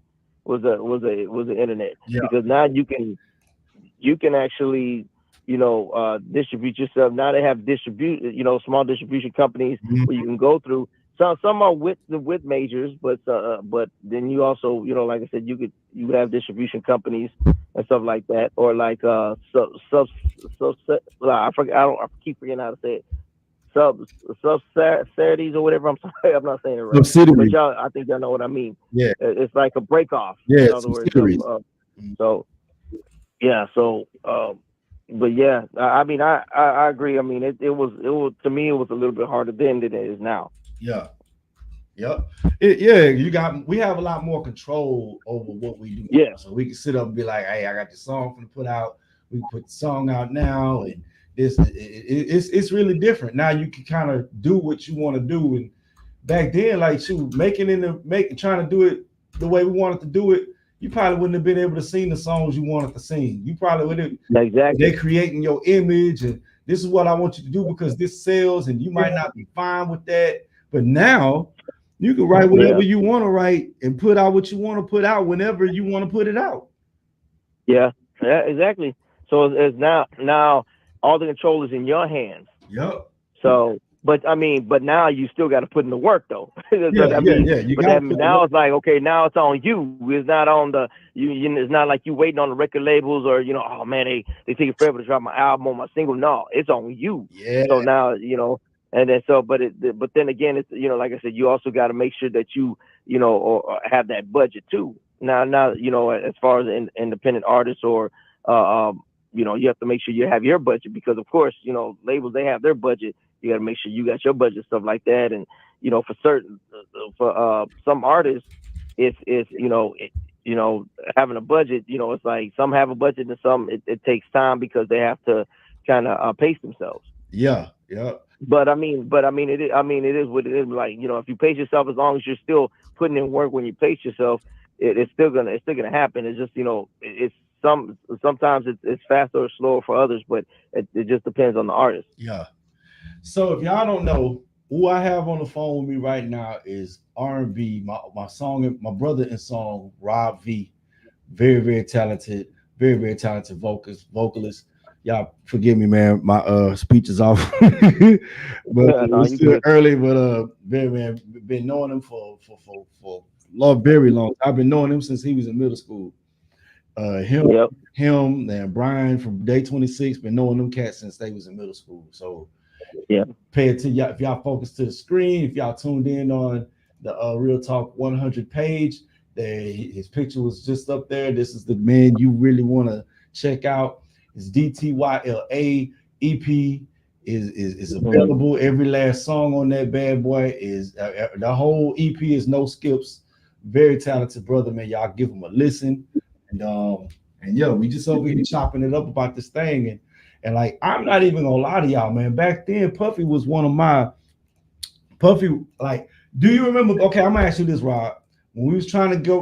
was the internet. Yeah. Because now you can actually, you know, distribute yourself. Now they have small distribution companies where you can go through. Some are with majors, but then you also, you know, like I said, you have distribution companies and stuff like that, or like I keep forgetting how to say it. Subsidiaries or whatever. I'm sorry, I'm not saying it right. But y'all, I think y'all know what I mean. Yeah, it's like a break off. Yeah, in other words. So yeah. So but yeah, I mean, I agree. I mean, it was to me, it was a little bit harder then than it is now. Yeah. Yep. We have a lot more control over what we do. Yeah. So we can sit up and be like, hey, I got this song to put out. We can put the song out now, and it's really different. Now you can kind of do what you want to do. And back then, like trying to do it the way we wanted to do it, you probably wouldn't have been able to sing the songs you wanted to sing. You probably would have. Exactly. They're creating your image, and this is what I want you to do because this sells, and you might not be fine with that. But now you can write whatever you want to write and put out what you want to put out whenever you want to put it out. Yeah, exactly. So it's now all the control is in your hands. Yep. So, but now you still got to put in the work though. Yeah. Now it's like, okay, now it's on you. It's not on it's not like you waiting on the record labels or, you know, oh man, they take forever to drop my album or my single. No, it's on you. Yeah. So now, you know, and then but then again, it's, you know, like I said, you also got to make sure that you know, or have that budget too. Now, you know, as far as independent artists or, you know, you have to make sure you have your budget, because of course, you know, labels, they have their budget. You got to make sure you got your budget, stuff like that. And, you know, for some artists, it's you know, having a budget, you know, it's like some have a budget and some it takes time because they have to kind of pace themselves. Yeah. But I mean, it is what it is. Like, you know, if you pace yourself, as long as you're still putting in work when you pace yourself, it's still gonna happen. It's just, you know, it's sometimes it's faster or slower for others, but it just depends on the artist. Yeah. So if y'all don't know, who I have on the phone with me right now is R&B, my brother in song, Rob V. Very, very talented, vocalist. Y'all forgive me, man. My speech is off, but it's still early. But man, been knowing him for very long. I've been knowing him since he was in middle school. Him and Brian from Day 26 been knowing them cats since they was in middle school. So yeah, pay attention. If y'all focus to the screen, if y'all tuned in on the Real Talk 100 page, his picture was just up there. This is the man you really want to check out. His DTYLA EP is available. Every last song on that bad boy is the whole EP is no skips. Very talented brother, man. Y'all give him a listen. And yeah, we just over here chopping it up about this thing. And like, I'm not even gonna lie to y'all, man. Back then, Puffy was one of my like, do you remember? Okay, I'm gonna ask you this, Rob. When we was trying to go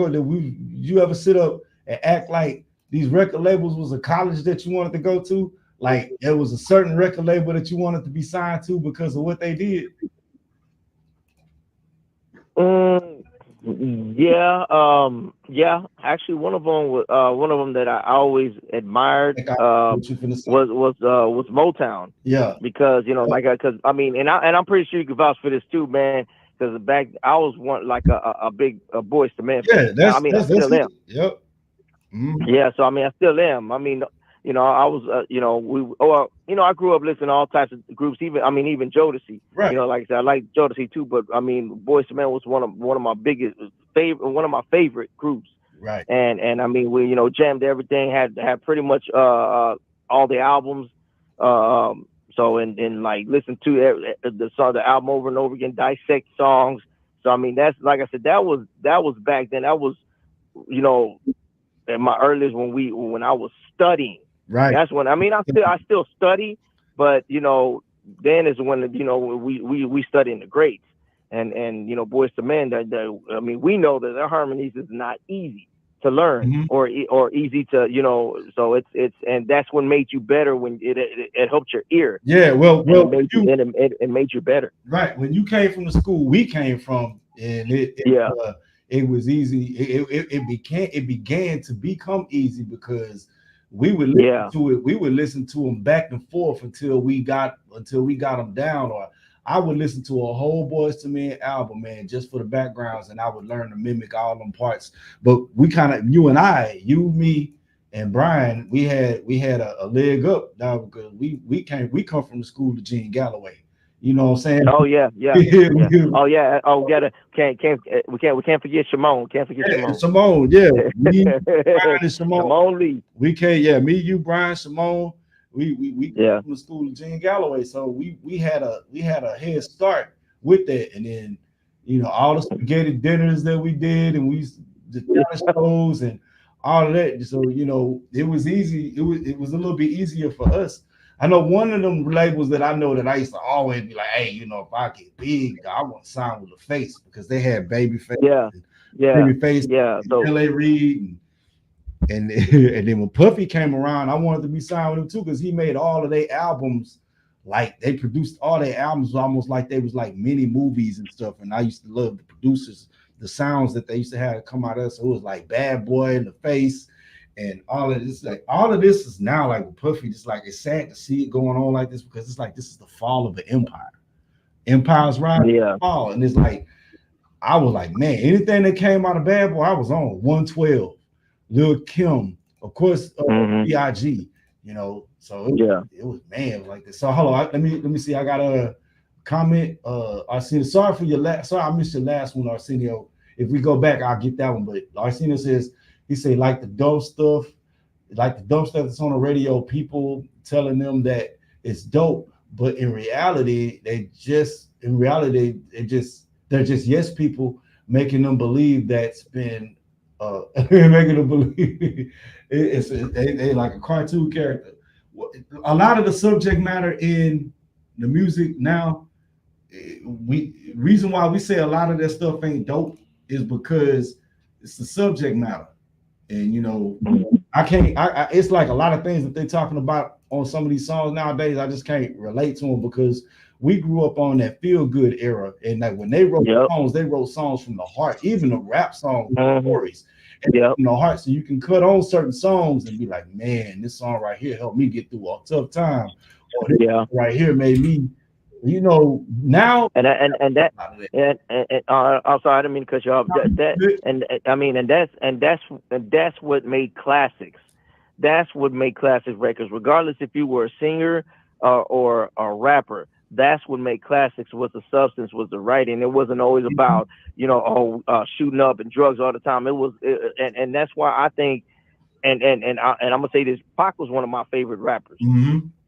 there, you ever sit up and act like these record labels was a college that you wanted to go to? like there was a certain record label that you wanted to be signed to because of what they did? Yeah, actually, one of them that I always admired was Motown. Yeah, because because I'm pretty sure you can vouch for this too, man. Because back I was a big Boyz II Men fan. Yeah, I still am. Yep. Yeah, so I still am. I was I grew up listening to all types of groups, even Jodeci. Right. Like I said, I like Jodeci too, but Boyz II Men was one of my favorite groups. Right. And we jammed everything, had pretty much all the albums. So and like listen to the album over and over again, dissect songs. So that's, like I said, that was back then. That was at my earliest when I was studying. Right. That's when I still study, but then is when we studying the greats and Boyz II Men. We know that their harmonies is not easy to learn or easy to so it's and that's what made you better when it helped your ear. Yeah, it made you better. Right. When you came from the school we came from, and it was easy. It began to become easy because we would listen to it. We would listen to them back and forth until we got them down. Or I would listen to a whole Boyz II Men album, man, just for the backgrounds, and I would learn to mimic all them parts. But we kind of, you, me, and Brian, we had a leg up now because we come from the school of Gene Galloway. You know what I'm saying? Oh yeah. Oh yeah. Oh, we can't forget Shimon. Shimon, yeah. Me, Brian, and Shimon Lee. We can't. Me, you, Brian, Shimon. We come from the school of Gene Galloway, so we had a head start with that, and then all the spaghetti dinners that we did, and we the talent shows and all of that. So it was easy. It was a little bit easier for us. I know one of them labels that I know that I used to always be like, hey, if I get big, I want to sign with LaFace because they had Babyface. Babyface. So L.A. Reid and then when Puffy came around, I wanted to be signed with him too because he made all of their albums like they produced all their albums almost like they was like mini movies and stuff. And I used to love the producers, the sounds that they used to have come out of us. So it was like Bad Boy in the Face. And all of this is now like Puffy. Just like it's sad to see it going on like this because it's like this is the fall of the empire. Empire's rising, fall, and it's like I was like, man, anything that came out of Bad Boy, I was on 112, Lil Kim, of course, B.I.G. So it was man like this. So hold on, let me see. I got a comment. Arsenio, sorry I missed your last one, Arsenio. If we go back, I'll get that one. But Arsenio says. He said, like the dope stuff that's on the radio, people telling them that it's dope, but in reality, they're just yes people making them believe that's been making them believe they like a cartoon character. A lot of the subject matter in the music now, reason why we say a lot of that stuff ain't dope is because it's the subject matter. And it's like a lot of things that they're talking about on some of these songs nowadays. I just can't relate to them because we grew up on that feel good era, and like when they wrote songs, they wrote songs from the heart. Even the rap songs, stories, from the heart. So you can cut on certain songs and be like, man, this song right here helped me get through a tough time, or this right here made me. Now and I'm sorry, I didn't mean to cut you off. That's what made classics. That's what made classic records, regardless if you were a singer or a rapper. That's what made classics. Was the substance, was the writing. It wasn't always about shooting up and drugs all the time. It was, and that's why I think, and I'm gonna say this: Pac was one of my favorite rappers.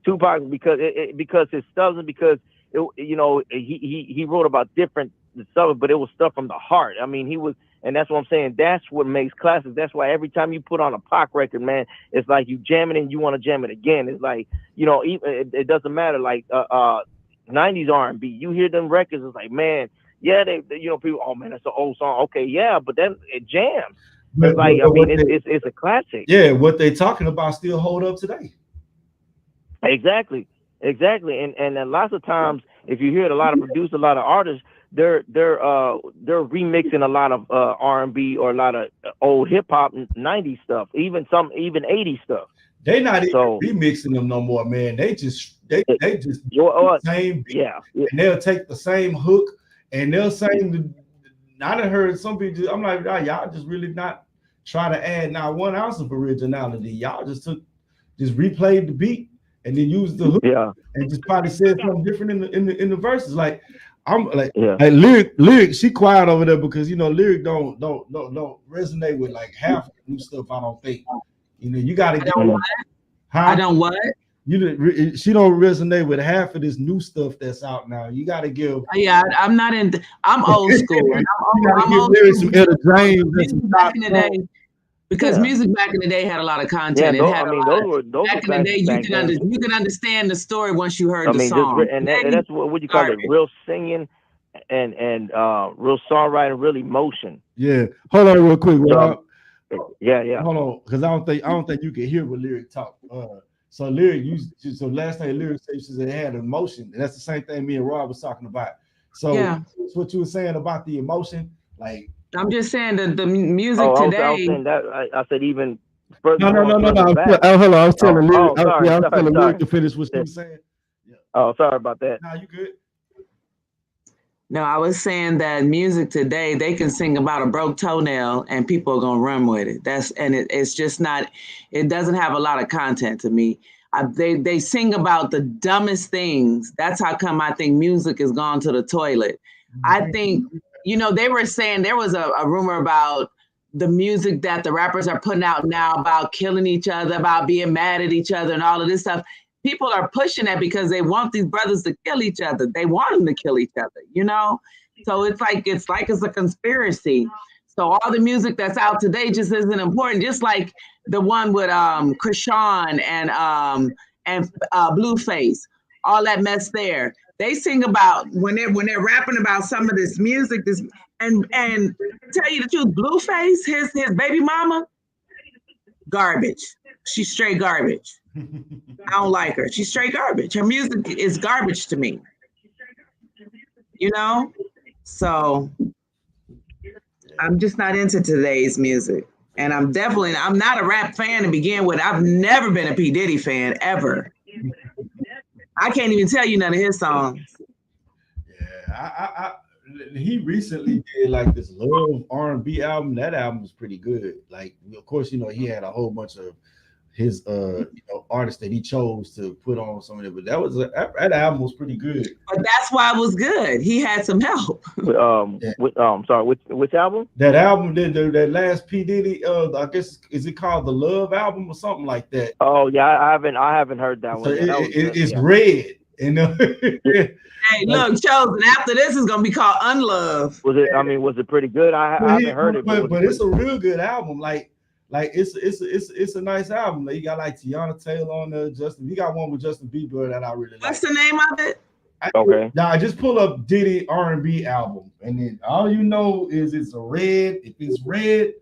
Tupac because his stuff, because he wrote about different stuff, but it was stuff from the heart. He was, and that's what I'm saying. That's what makes classics. That's why every time you put on a Pac record, man, it's like you jam it and you want to jam it again. It's like it doesn't matter. Like 90s R&B, you hear them records, it's like, man, they people, oh man, that's an old song. Okay, yeah, but then it jams. It's like it's a classic. Yeah, what they talking about still hold up today. Exactly. And lots of times, if you hear a lot of producers, a lot of artists, they're remixing a lot of R&B or a lot of old hip hop, 90s stuff, even 80s stuff. They not even remixing them no more, man. They just same beat, and they'll take the same hook and they'll sing. I done heard some people. I'm like, y'all just really not try to add not 1 ounce of originality. Y'all just replayed the beat and then used the hook, and just probably said something different in the verses. Like I'm like, lyric. She quiet over there because lyric don't resonate with like half the new stuff. I don't think. You got to. I don't what? She don't resonate with half of this new stuff that's out now. You got to give. Yeah, I'm not in. I'm old school. I'm old school. Back in the day, because music back in the day had a lot of content. Those back in the day, you can understand the story once you heard the song. That's what you call it, real singing and real songwriting, real emotion. Yeah. Hold on, real quick. Yeah. Hold on, because I don't think you can hear what lyric talk. So lyric last night lyric said it had emotion, and that's the same thing me and Rob was talking about. So that's what you were saying about the emotion, like. I'm just saying that the music today. I was saying that I said even further. No. Hold on, I was telling lyric. I was telling lyric to finish what she was saying. Yeah. Oh, sorry about that. No, you good. No, I was saying that music today, they can sing about a broke toenail and people are gonna run with it. It's just not. It doesn't have a lot of content to me. They sing about the dumbest things. That's how come I think music has gone to the toilet. I think they were saying there was a rumor about the music that the rappers are putting out now about killing each other, about being mad at each other, and all of this stuff. People are pushing that because they want these brothers to kill each other. They want them to kill each other, So it's like it's a conspiracy. So all the music that's out today just isn't important. Just like the one with Krishan and Blueface, all that mess there. They sing about when they're rapping about some of this music, and tell you the truth, Blueface, his baby mama, garbage. She's straight garbage. I don't like her. She's straight garbage. Her music is garbage to me. So I'm just not into today's music. And I'm not a rap fan to begin with. I've never been a P. Diddy fan, ever. I can't even tell you none of his songs. Yeah, he recently did like this Love R&B album. That album was pretty good. Like, of course, he had a whole bunch of his artists that he chose to put on some of it, but that album was pretty good. But that's why it was good. He had some help. Sorry, which album? That album, that last P. Diddy, I guess, is it called the Love album or something like that? Oh yeah, I haven't heard that one. So it's red. Hey, look, Chosen. After this is gonna be called Unlove. Was it pretty good? I haven't heard it, but it's a real good album. Like it's a nice album. Like, you got like Tiana Taylor on there, Justin. You got one with Justin Bieber that I really like. What's the name of it? Okay. Now I just pull up Diddy R&B album, and then all is it's a red. If it's red,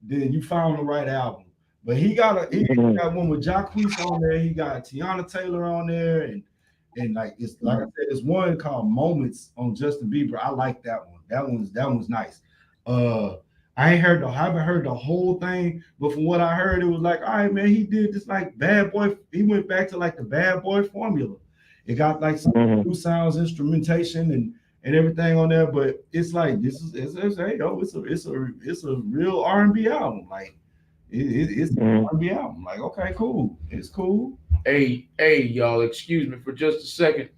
then you found the right album. But he got one with Jacquees on there. He got Tiana Taylor on there, and like I said, it's one called Moments on Justin Bieber. I like that one. That one's nice. I haven't heard the whole thing, but from what I heard, it was like, all right, man, he did this like Bad Boy. He went back to like the Bad Boy formula. It got like some new sounds, instrumentation, and everything on there. But it's like it's a real R&B album. Like it's an R&B album. Like, okay, cool, it's cool. Hey, y'all, excuse me for just a second.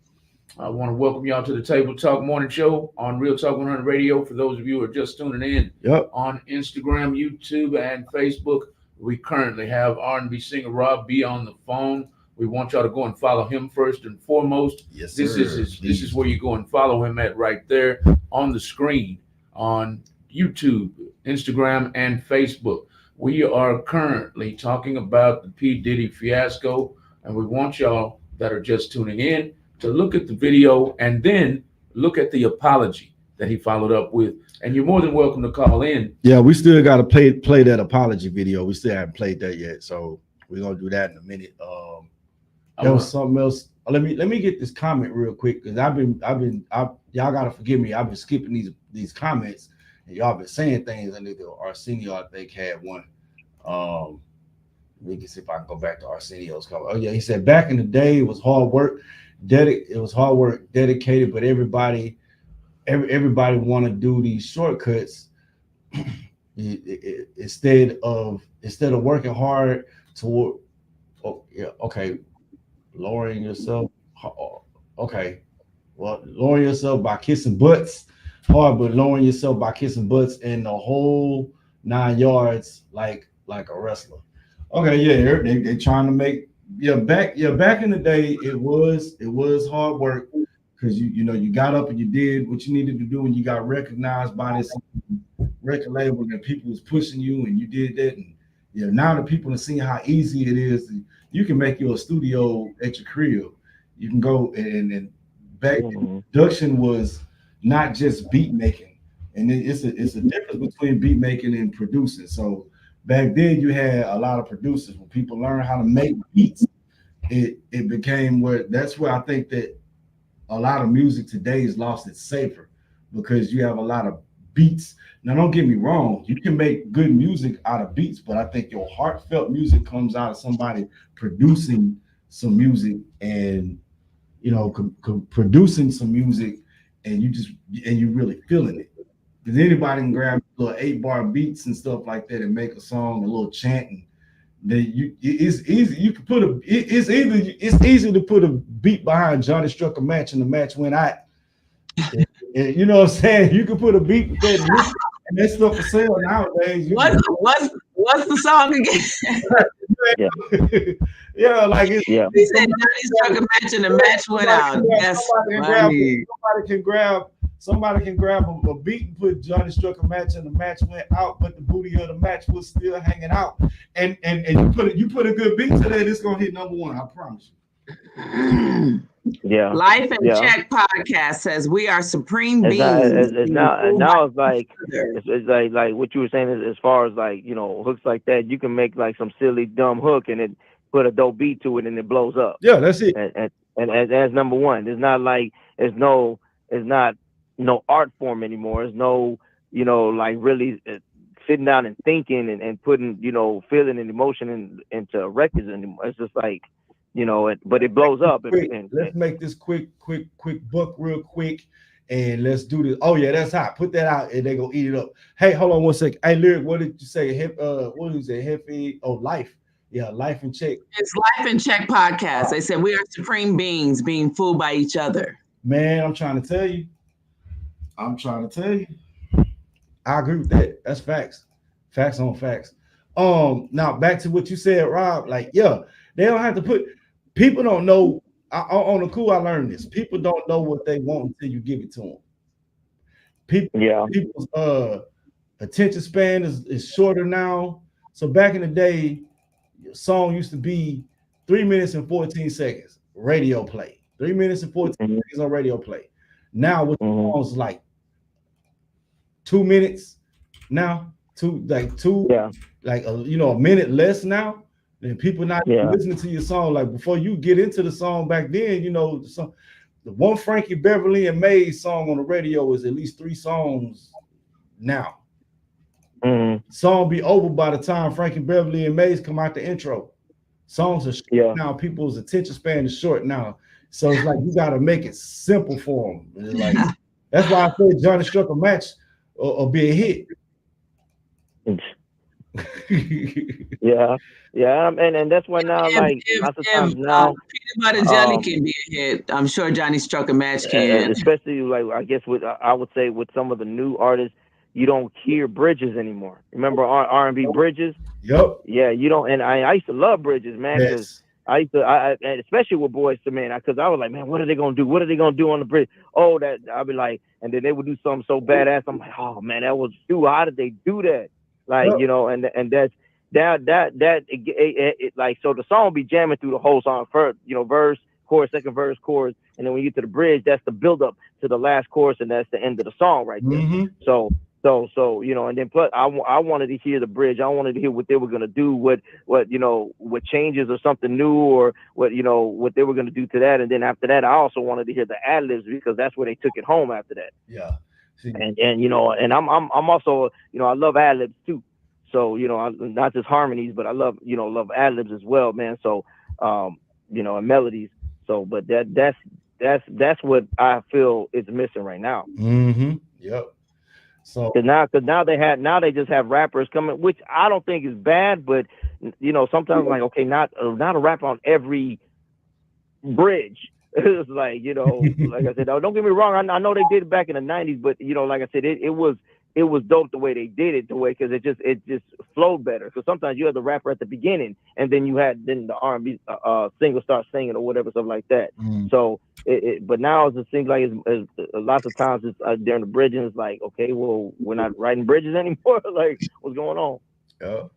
I want to welcome y'all to the Table Talk Morning Show on Real Talk 100 Radio. For those of you who are just tuning in on Instagram, YouTube, and Facebook, we currently have R&B singer Rob B on the phone. We want y'all to go and follow him first and foremost. Yes, this is where you go and follow him at right there on the screen on YouTube, Instagram, and Facebook. We are currently talking about the P. Diddy fiasco, and we want y'all that are just tuning in to look at the video and then look at the apology that he followed up with. And you're more than welcome to call in. Yeah, we still got to play that apology video. We still haven't played that yet, so we're gonna do that in a minute. There was something else. Let me get this comment real quick because y'all gotta forgive me. I've been skipping these comments and y'all been saying things. I think Arsenio, I think, had one. We can see if I can go back to Arsenio's comment. Oh yeah, he said back in the day it was hard work. It was hard work, dedicated, but everybody want to do these shortcuts instead of working hard toward. Oh yeah, okay. Lowering yourself, okay. Well, lowering yourself by kissing butts, hard, but lowering yourself by kissing butts in the whole 9 yards, like a wrestler. Okay, yeah, they trying to make back in the day it was hard work because you got up and you did what you needed to do and you got recognized by this record label and people was pushing you and you did that and now the people are seeing how easy it is. You can make your studio at your crib. You can go and back production was not just beat making, and it's a difference between beat making and producing. So back then you had a lot of producers. When people learned how to make beats, it became that's where I think that a lot of music today is lost its savor because you have a lot of beats. Now, don't get me wrong, you can make good music out of beats, but I think your heartfelt music comes out of somebody producing some music and producing some music and you really feeling it. Because anybody can grab little 8-bar beats and stuff like that and make a song, a little chant, and then it's easy. You can put it's easy to put a beat behind Johnny Struck a Match and the match went out. And, you know what I'm saying? You can put a beat with that and that stuff for sale nowadays. What's the song again? Yeah, like it's. Yeah. He said Johnny Struck a Match and the match went out. Somebody can grab a beat and put Johnny Struck a Match and the match went out, but the booty of the match was still hanging out. And you put a good beat to that, it's gonna hit number one. I promise you. Yeah. Life in Check podcast says we are supreme beings. Now it's like what you were saying is as far as hooks like that, you can make like some silly dumb hook and it put a dope beat to it and it blows up. Yeah, that's it. And that's number one. It's not like it's not no art form anymore. It's no like really sitting down and thinking and putting feeling and emotion into records anymore. It's just like. But it blows up. Let's make this quick book real quick, and let's do this. Oh yeah, that's hot. Put that out, and they go eat it up. Hey, hold on 1 second. Hey, Lyric, what did you say? What is it? Hefe? Oh, Life. Yeah, Life in Check. It's Life in Check podcast. They said we are supreme beings being fooled by each other. Man, I'm trying to tell you. I agree with that. That's facts. Facts on facts. Now back to what you said, Rob. Like, yeah, they don't have to put. People don't know. On the cool, I learned this. People don't know what they want until you give it to them. People's attention span is shorter now. So back in the day, your song used to be 3 minutes and 14 seconds radio play. 3 minutes and 14 seconds on radio play. Now with the songs like 2 minutes now, a minute less now. And people not listening to your song. Like before you get into the song back then, the one Frankie Beverly and Maze song on the radio is at least 3 songs now. Song be over by the time Frankie Beverly and Maze come out the intro. Songs are short now. People's attention span is short now. So it's like you got to make it simple for them. Like that's why I said Johnny Struck a Match or be a hit. And that's why now lots of times now Peanut Butter Jelly can be a hit. I'm sure Johnny Struck a Match can, especially I guess I would say with some of the new artists, you don't hear bridges anymore. Remember R&B bridges? Yep. Yeah, you don't. And I used to love bridges, man. Because I used to, and especially with Boyz II Men, because I was like, man, what are they gonna do? What are they gonna do on the bridge? Oh, that I'll be like, and then they would do something so badass. I'm like, oh man, that was too. How did they do that? Like, and that's like, so the song will be jamming through the whole song. First, verse, chorus, second verse, chorus, and then when you get to the bridge, that's the build up to the last chorus, and that's the end of the song right there. So So you know, and then plus I wanted to hear the bridge. I wanted to hear what they were gonna do, what changes or something new, or what they were gonna do to that. And then after that, I also wanted to hear the ad-libs, because that's where they took it home after that. Yeah. See. And I'm also, I love ad-libs too. So not just harmonies, but I love ad-libs as well, man. So and melodies. So but that's what I feel is missing right now. Mm-hmm. Yep. So because now they just have rappers coming, which I don't think is bad, but sometimes like, okay, not a rapper on every bridge. It's like, like I said, don't get me wrong, I know they did it back in the 90s, but like I said, it was dope the way they did it, because it just flowed better. Because sometimes you have the rapper at the beginning, and then the R&B singer starts singing or whatever, stuff like that. So but now it seems like it's lots of times it's during the bridging, it's like, okay, well, we're not writing bridges anymore. Like, what's going on? Yeah.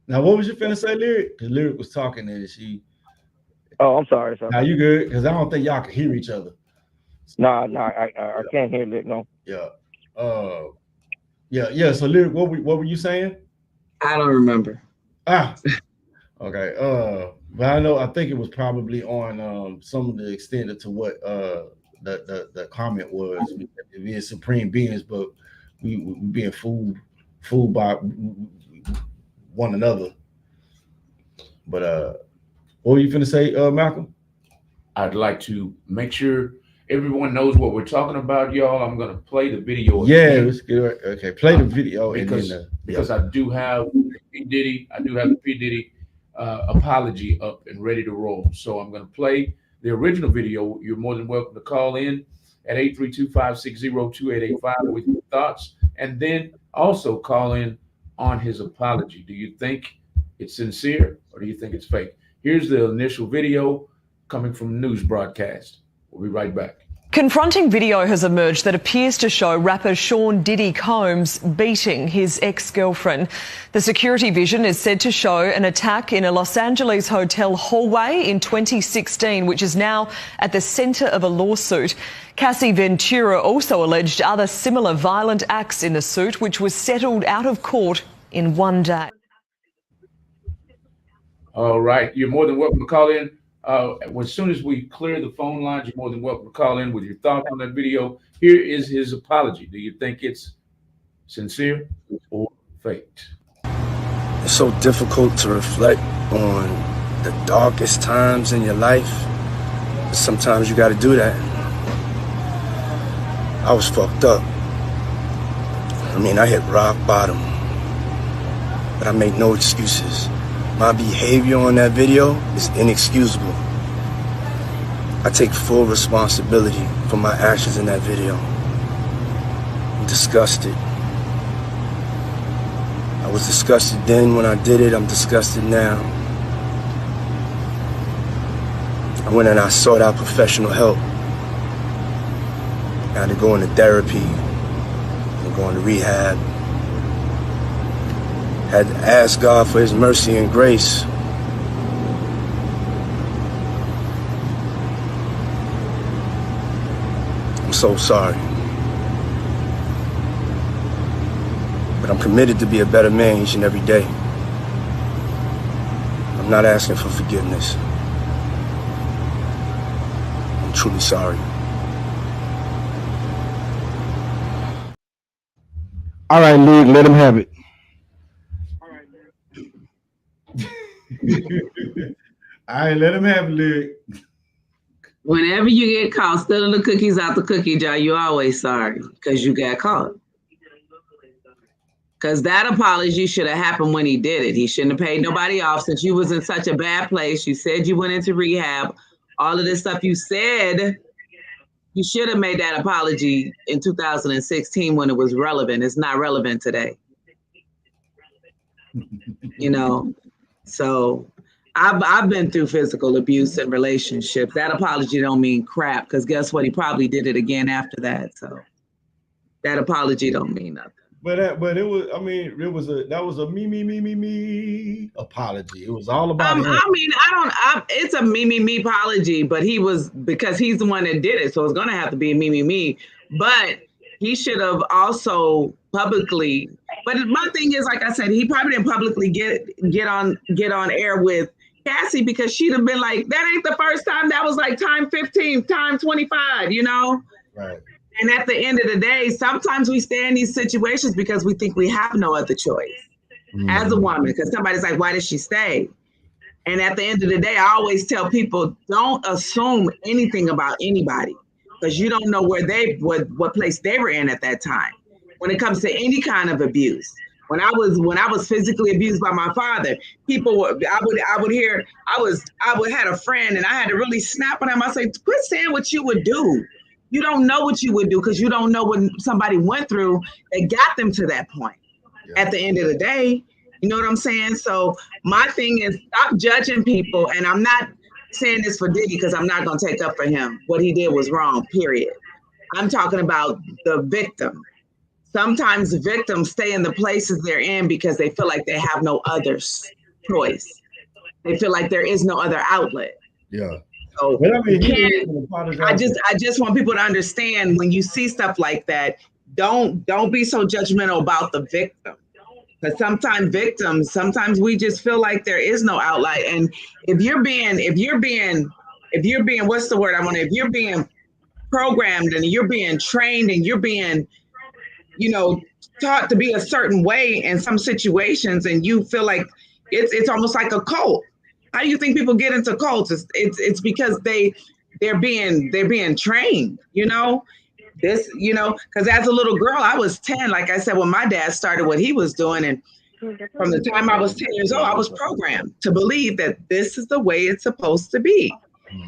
Now, what was you finna say, Lyric? Because Lyric was talking and she. Oh, I'm sorry. Now you good? Because I don't think y'all can hear each other. No, I can't hear Lyric. No. Yeah. Yeah. So Lyric, what were you saying? I don't remember. Okay. But I think it was probably on some of the extent to what the comment was. We are supreme beings, but we being fooled by one another. But what were you finna say, Malcolm? I'd like to make sure everyone knows what we're talking about, y'all. I'm gonna play the video. Yeah, let's get it. Okay, play the video because I do have P. Diddy apology up and ready to roll. So I'm gonna play the original video. You're more than welcome to call in at 832-560-2885 with your thoughts, and then also call in on his apology. Do you think it's sincere or do you think it's fake? Here's the initial video coming from a news broadcast. We'll be right back. Confronting video has emerged that appears to show rapper Sean Diddy Combs beating his ex-girlfriend. The security vision is said to show an attack in a Los Angeles hotel hallway in 2016, which is now at the centre of a lawsuit. Cassie Ventura also alleged other similar violent acts in the suit, which was settled out of court in one day. All right. You're more than welcome to call in. As soon as we clear the phone lines, you're more than welcome to call in with your thoughts on that video. Here is his apology. Do you think it's sincere or faked? It's so difficult to reflect on the darkest times in your life. Sometimes you got to do that. I was fucked up. I hit rock bottom, but I make no excuses. My behavior on that video is inexcusable. I take full responsibility for my actions in that video. I'm disgusted. I was disgusted then when I did it. I'm disgusted now. I went and I sought out professional help. I had to go into therapy. I'm going to rehab. Had to ask God for his mercy and grace. I'm so sorry. But I'm committed to be a better man each and every day. I'm not asking for forgiveness. I'm truly sorry. All right, Luke, let him have it. All right, let him have it, Luke. Whenever you get caught stealing the cookies out the cookie jar, you're always sorry because you got caught. Because that apology should have happened when he did it. He shouldn't have paid nobody off since you was in such a bad place. You said you went into rehab. All of this stuff you said, you should have made that apology in 2016 when it was relevant. It's not relevant today. So I've been through physical abuse in relationships. That apology don't mean crap because guess what? He probably did it again after that. So that apology don't mean nothing. But it was, that was a me apology. It was all about him. It's a me apology, but because he's the one that did it. So it's going to have to be a me. But he should have also publicly. But my thing is, like I said, he probably didn't publicly get on air with Cassie, because she'd have been like, that ain't the first time. That was like time 15, time 25, you know? Right. And at the end of the day, sometimes we stay in these situations because we think we have no other choice as a woman, because somebody's like, why did she stay? And at the end of the day, I always tell people, don't assume anything about anybody, because you don't know what place they were in at that time. When it comes to any kind of abuse, when I was physically abused by my father, I would had a friend, and I had to really snap on him. I say, quit saying what you would do. You don't know what you would do, because you don't know what somebody went through that got them to that point. Yeah. At the end of the day, you know what I'm saying? So my thing is, stop judging people. And I'm not saying this for Diddy, because I'm not going to take up for him. What he did was wrong, period. I'm talking about the victim. Sometimes victims stay in the places they're in because they feel like they have no other choice. They feel like there is no other outlet. Yeah. So I just want people to understand, when you see stuff like that, don't be so judgmental about the victim. Because sometimes we just feel like there is no outlet. And if you're being what's the word I want to, if you're being programmed and you're being trained and you're being, taught to be a certain way in some situations, and you feel like it's almost like a cult. How do you think people get into cults? It's because they're being trained, this, because as a little girl, I was 10, like I said, when my dad started what he was doing. And from the time I was 10 years old, I was programmed to believe that this is the way it's supposed to be.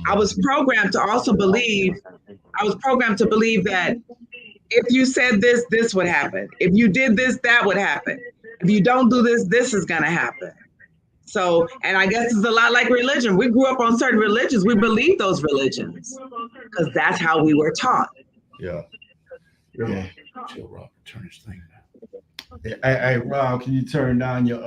I was programmed to also believe that if you said this, this would happen. If you did this, that would happen. If you don't do this, this is going to happen. So, and I guess it's a lot like religion. We grew up on certain religions. We believe those religions because that's how we were taught. Yeah. Chill, Rob. Turn his thing down. Hey, Rob, can you turn down your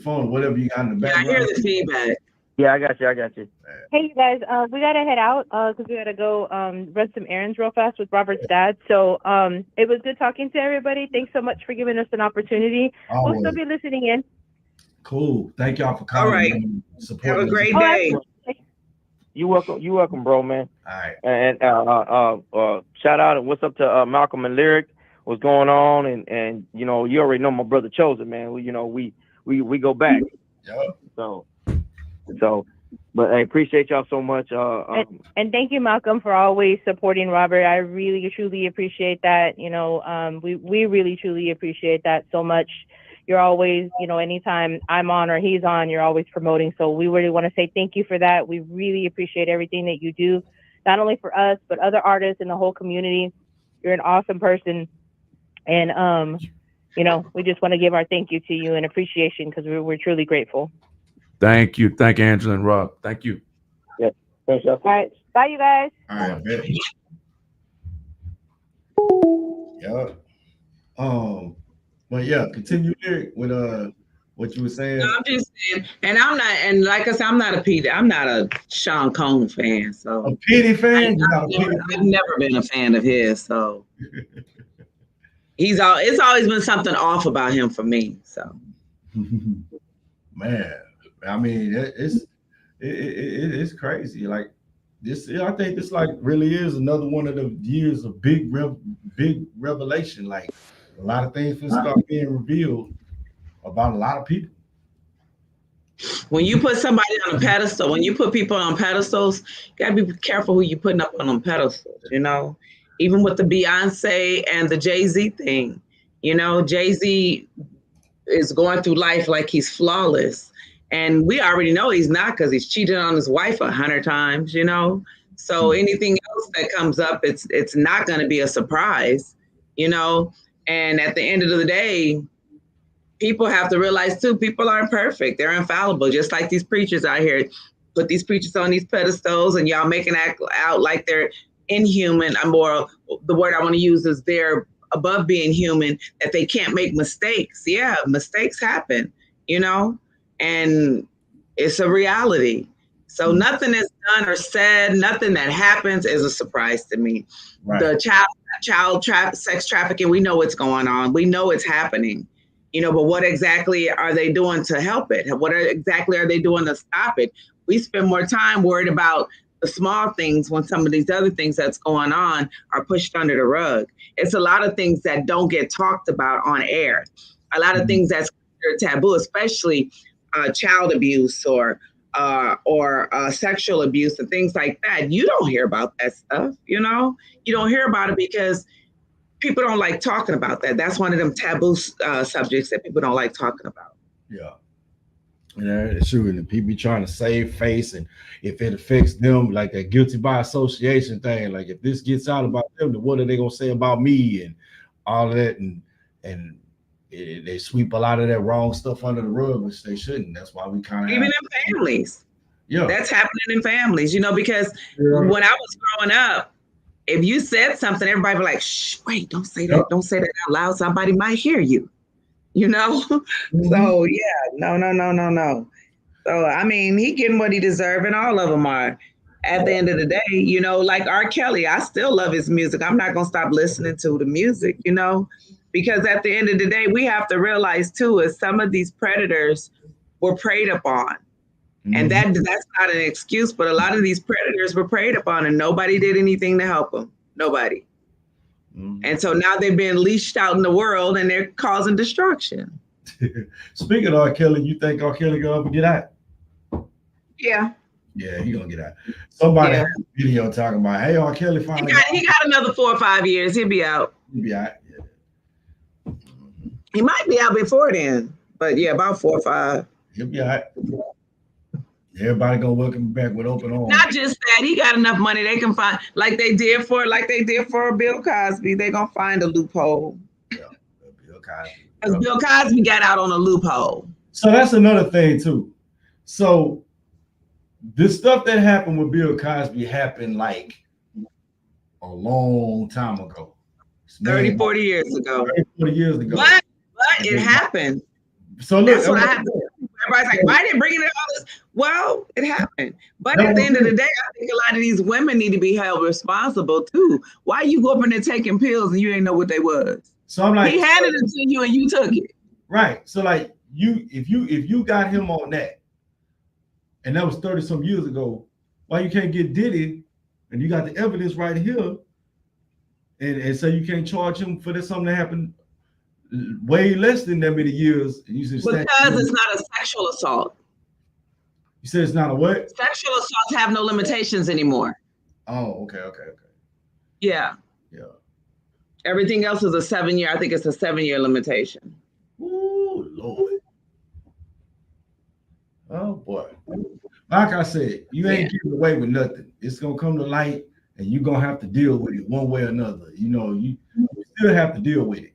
phone, whatever you got in the background? Yeah, I hear the feedback. Yeah, I got you. Hey, you guys, we gotta head out because we gotta go run some errands real fast with Robert's dad. So it was good talking to everybody. Thanks so much for giving us an opportunity. We'll still be listening in. Cool. Thank y'all for coming. All right. Have a great day. You welcome, bro, man. All right. And shout out and what's up to Malcolm and Lyric. What's going on? And you already know my brother Chosen, man. We go back. Yep. So, but I appreciate y'all so much. And thank you, Malcolm, for always supporting Robert. I really, truly appreciate that. We really, truly appreciate that so much. You're always, anytime I'm on or he's on, you're always promoting. So we really want to say thank you for that. We really appreciate everything that you do, not only for us, but other artists in the whole community. You're an awesome person. And, we just want to give our thank you to you and appreciation because we're truly grateful. Thank you. Thank Angela and Rob. Thank you. Yeah. Thanks, y'all. All right. Bye, you guys. All right, bet. Yeah. But yeah, continue here with what you were saying. No, I'm just saying, and I'm not, and like I said, I'm not a Sean Combs fan. So a Petty fan? I've never been a fan of his. So it's always been something off about him for me. So man, I mean, it's crazy. Like this, I think this like really is another one of the years of big revelation. Like a lot of things will start being revealed about a lot of people. When you put somebody on a pedestal, when you put people on pedestals, you gotta be careful who you're putting up on them pedestals, Even with the Beyonce and the Jay-Z thing, Jay-Z is going through life like he's flawless. And we already know he's not because he's cheated on his wife 100 times, So anything else that comes up, it's not gonna be a surprise, And at the end of the day, people have to realize too, people aren't perfect. They're infallible, just like these preachers out here. Put these preachers on these pedestals and y'all making out like they're inhuman. The word I want to use is they're above being human, that they can't make mistakes. Yeah, mistakes happen, and it's a reality. So nothing is done or said, nothing that happens is a surprise to me. Right. The sex trafficking, we know what's going on. We know it's happening, but what exactly are they doing to help it? What exactly are they doing to stop it? We spend more time worried about the small things when some of these other things that's going on are pushed under the rug. It's a lot of things that don't get talked about on air. A lot of things that's taboo, especially child abuse or sexual abuse and things like that. You don't hear about that stuff, You don't hear about it because people don't like talking about that. That's one of them taboo subjects that people don't like talking about. Yeah. It's true. And people be trying to save face, and if it affects them, like that guilty by association thing, like if this gets out about them, then what are they gonna say about me and all of that, and they sweep a lot of that wrong stuff under the rug, which they shouldn't. That's why we kind of even in families. Yeah, that's happening in families, because when I was growing up, if you said something, everybody be like, "Shh, wait, don't say that. Don't say that out loud. Somebody might hear you." So yeah, no. So I mean, he getting what he deserves, and all of them are. At the end of the day, like R. Kelly, I still love his music. I'm not gonna stop listening to the music, because at the end of the day, we have to realize too is some of these predators were preyed upon, and that's not an excuse. But a lot of these predators were preyed upon, and nobody did anything to help them. Nobody. And so now they're being leashed out in the world and they're causing destruction. Speaking of R. Kelly, you think R. Kelly gonna ever get out? Yeah. Yeah, he gonna get out. Somebody had a video talking about, hey, R. Kelly finally he got another 4 or 5 years. He'll be out. He'll be out. Yeah. He might be out before then, but yeah, about 4 or 5. He'll be out. Everybody gonna welcome him back with open arms. Not just that, he got enough money they can find, like they did for Bill Cosby. They gonna find a loophole. Yeah, Bill Cosby. Because Bill Cosby got out on a loophole. So that's another thing too. So this stuff that happened with Bill Cosby happened like a long time ago. 30, 40 years ago. 30, 40 years ago. But it happened. So look, that's what I have to. Everybody's like, why didn't bring it all this? Well, it happened. But at the end of the day, I think a lot of these women need to be held responsible too. Why you go up in there taking pills and you ain't know what they was? So I'm like, he handed it to you and you took it. Right. So like if you got him on that, and that was 30 some years ago, why you can't get Diddy and you got the evidence right here, and so you can't charge him for this something that happened way less than that many years? And you said because it's not a sexual assault. You said it's not a what? Sexual assaults have no limitations anymore. Oh, okay. Yeah. Yeah. Everything else is a 7-year. I think it's a 7-year limitation. Ooh, Lord. Oh boy. Like I said, you ain't getting away with nothing. It's gonna come to light, and you're gonna have to deal with it one way or another. You still have to deal with it.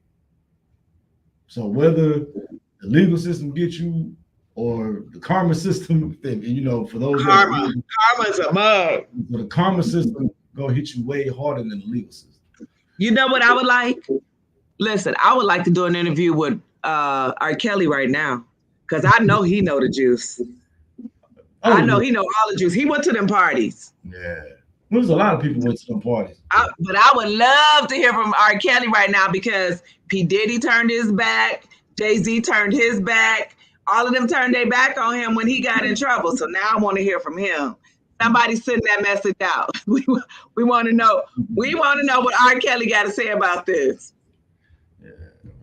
So whether the legal system gets you or the karma system, for those karma's a mug. The karma system gonna hit you way harder than the legal system. You know what I would like? Listen, I would like to do an interview with R. Kelly right now, because I know he know the juice. Oh, I know he know all the juice. He went to them parties. Yeah. There's a lot of people went to some parties. But I would love to hear from R. Kelly right now, because P. Diddy turned his back, Jay-Z turned his back. All of them turned their back on him when he got in trouble. So now I want to hear from him. Somebody send that message out. We want to know. We want to know what R. Kelly got to say about this. Yeah.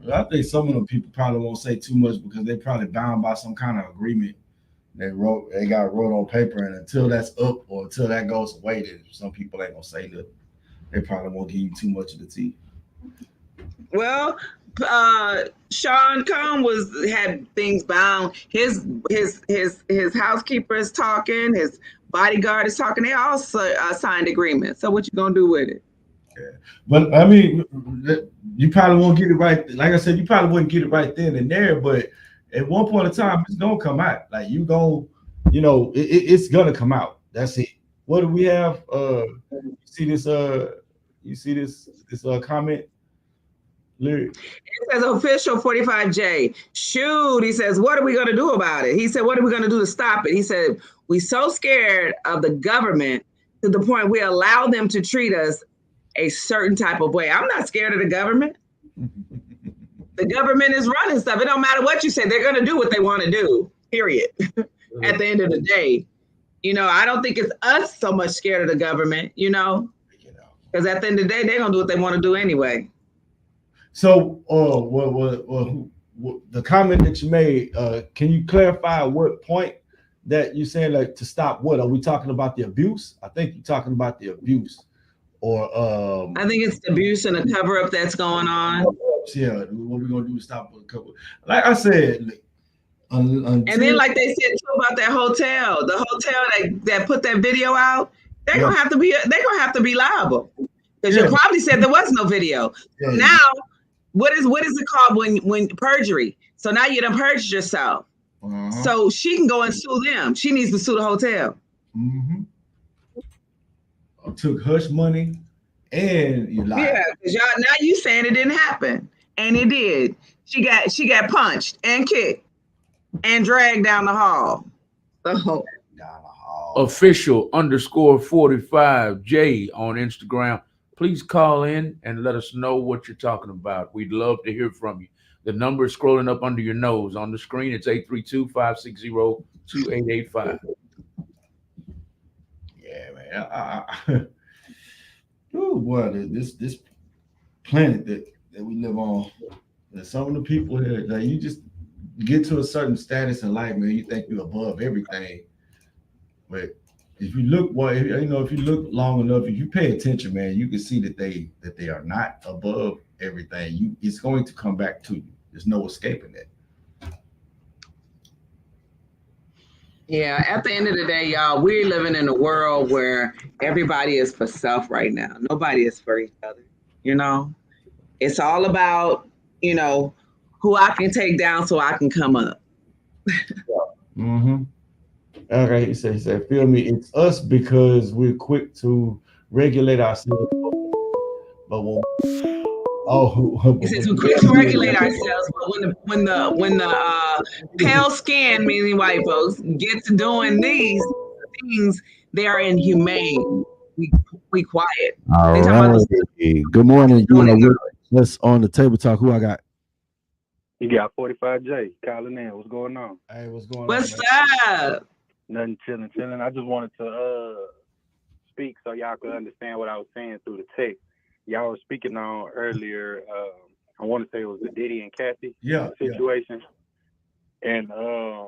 Well, I think some of the people probably won't say too much because they're probably bound by some kind of agreement they got wrote on paper, and until that's up or until that goes away, then some people ain't gonna say that. They probably won't give you too much of the tea. Well, Sean Combs had things bound. His housekeeper is talking. His bodyguard is talking. They all signed agreements. So what you gonna do with it? Yeah. But I mean, you probably won't get it right. Like I said, you probably wouldn't get it right then and there. But at one point in time, it's gonna come out. Like it's gonna come out. That's it. What do we have? You see this comment? Lyric. It says official 45J. Shoot, he says, what are we going to do about it? He said, what are we going to do to stop it? He said, we so scared of the government to the point we allow them to treat us a certain type of way. I'm not scared of the government. The government is running stuff. It don't matter what you say. They're going to do what they want to do, period. At the end of the day, you know, I don't think it's us so much scared of the government, you know, because at the end of the day, they're going to do what they want to do anyway. So, the comment that you made, can you clarify what point that you're saying, like, to stop what? Are we talking about the abuse? I think you're talking about the abuse. Or I think it's the abuse and the cover-up that's going on. Yeah, what we're going to do is stop with the cover. Like I said, and then like they said too about that hotel, the hotel that put that video out, they're gonna have to be liable. Because you probably said there was no video. Yeah. Now, what is it called when perjury? So now you done perjured yourself. So she can go and sue them. She needs to sue the hotel. Took hush money and you lied. Yeah, because y'all now you saying it didn't happen. And it did. She got punched and kicked and dragged down the hall. So official _45J on Instagram. Please call in and let us know what you're talking about. We'd love to hear from you. The number is scrolling up under your nose on the screen. It's 832-560-2885. Yeah, man. Oh boy, this planet that we live on. There's some of the people here that you just get to a certain status in life, man. You think you're above everything, but if you look, if you look long enough, if you pay attention, man, you can see that they are not above everything. It's going to come back to you. There's no escaping it. Yeah, at the end of the day, y'all, we're living in a world where everybody is for self right now. Nobody is for each other. You know, it's all about, you know, who I can take down so I can come up. Okay, he said, feel me, it's us because we're quick to regulate ourselves. But he says we're quick to regulate ourselves, but when the pale skin, meaning white folks, get to doing these things, they are inhumane. We quiet. All right. Good morning. Let's on the table talk. Who I got? You got 45J calling in. What's going on? Hey, what's going on? What's up? Nothing, chilling. I just wanted to speak so y'all could understand what I was saying through the text. Y'all were speaking on earlier. I want to say it was the Diddy and Kathy situation, and I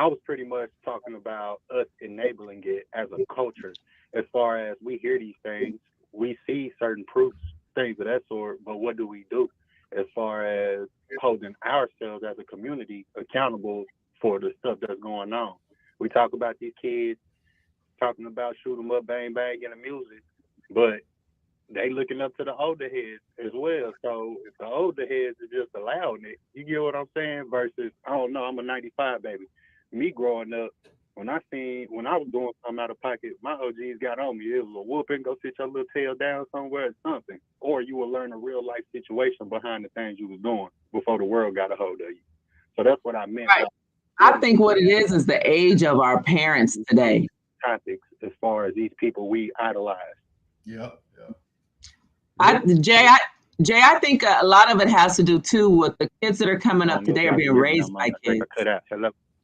was pretty much talking about us enabling it as a culture. As far as we hear these things, we see certain proofs, things of that sort, but what do we do as far as holding ourselves as a community accountable for the stuff that's going on? We talk about these kids talking about shoot 'em up, bang, bang in the music, but they looking up to the older heads as well. So if the older heads are just allowing it, you get what I'm saying? Versus, I don't know, I'm a 95 baby. Me growing up, when I was doing something out of pocket, my OGs got on me. It was a whooping, go sit your little tail down somewhere or something. Or you will learn a real life situation behind the things you was doing before the world got a hold of you. So that's what I meant. Right. I think what it is the age of our parents today. Topics as far as these people we idolize. Yeah. Jay, I think a lot of it has to do too with the kids that are coming up today are being raised by kids.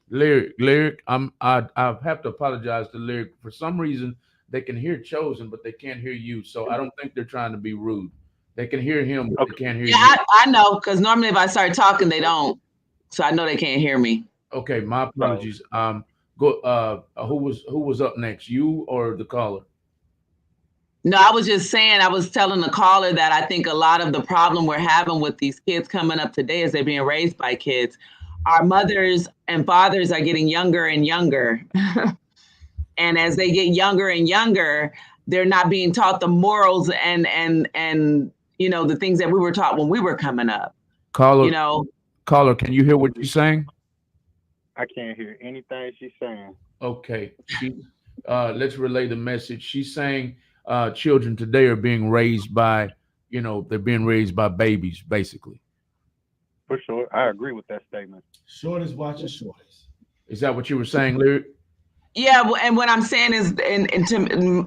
Lyric, I have to apologize to Lyric. For some reason, they can hear Chosen, but they can't hear you. So I don't think they're trying to be rude. They can hear him, but they can't hear you. I know, because normally if I start talking, they don't. So I know they can't hear me. Okay, my apologies. Who was up next? You or the caller? No, I was just saying, I was telling the caller that I think a lot of the problem we're having with these kids coming up today is they're being raised by kids. Our mothers and fathers are getting younger and younger. And as they get younger and younger, they're not being taught the morals and you know, the things that we were taught when we were coming up. Caller, can you hear what she's saying? I can't hear anything she's saying. Okay. Let's relay the message. She's saying children today are being raised by you know, they're being raised by babies, basically. For sure. I agree with that statement. Shortest watching shortest. Is that what you were saying, Lyric? Yeah, and what I'm saying is, and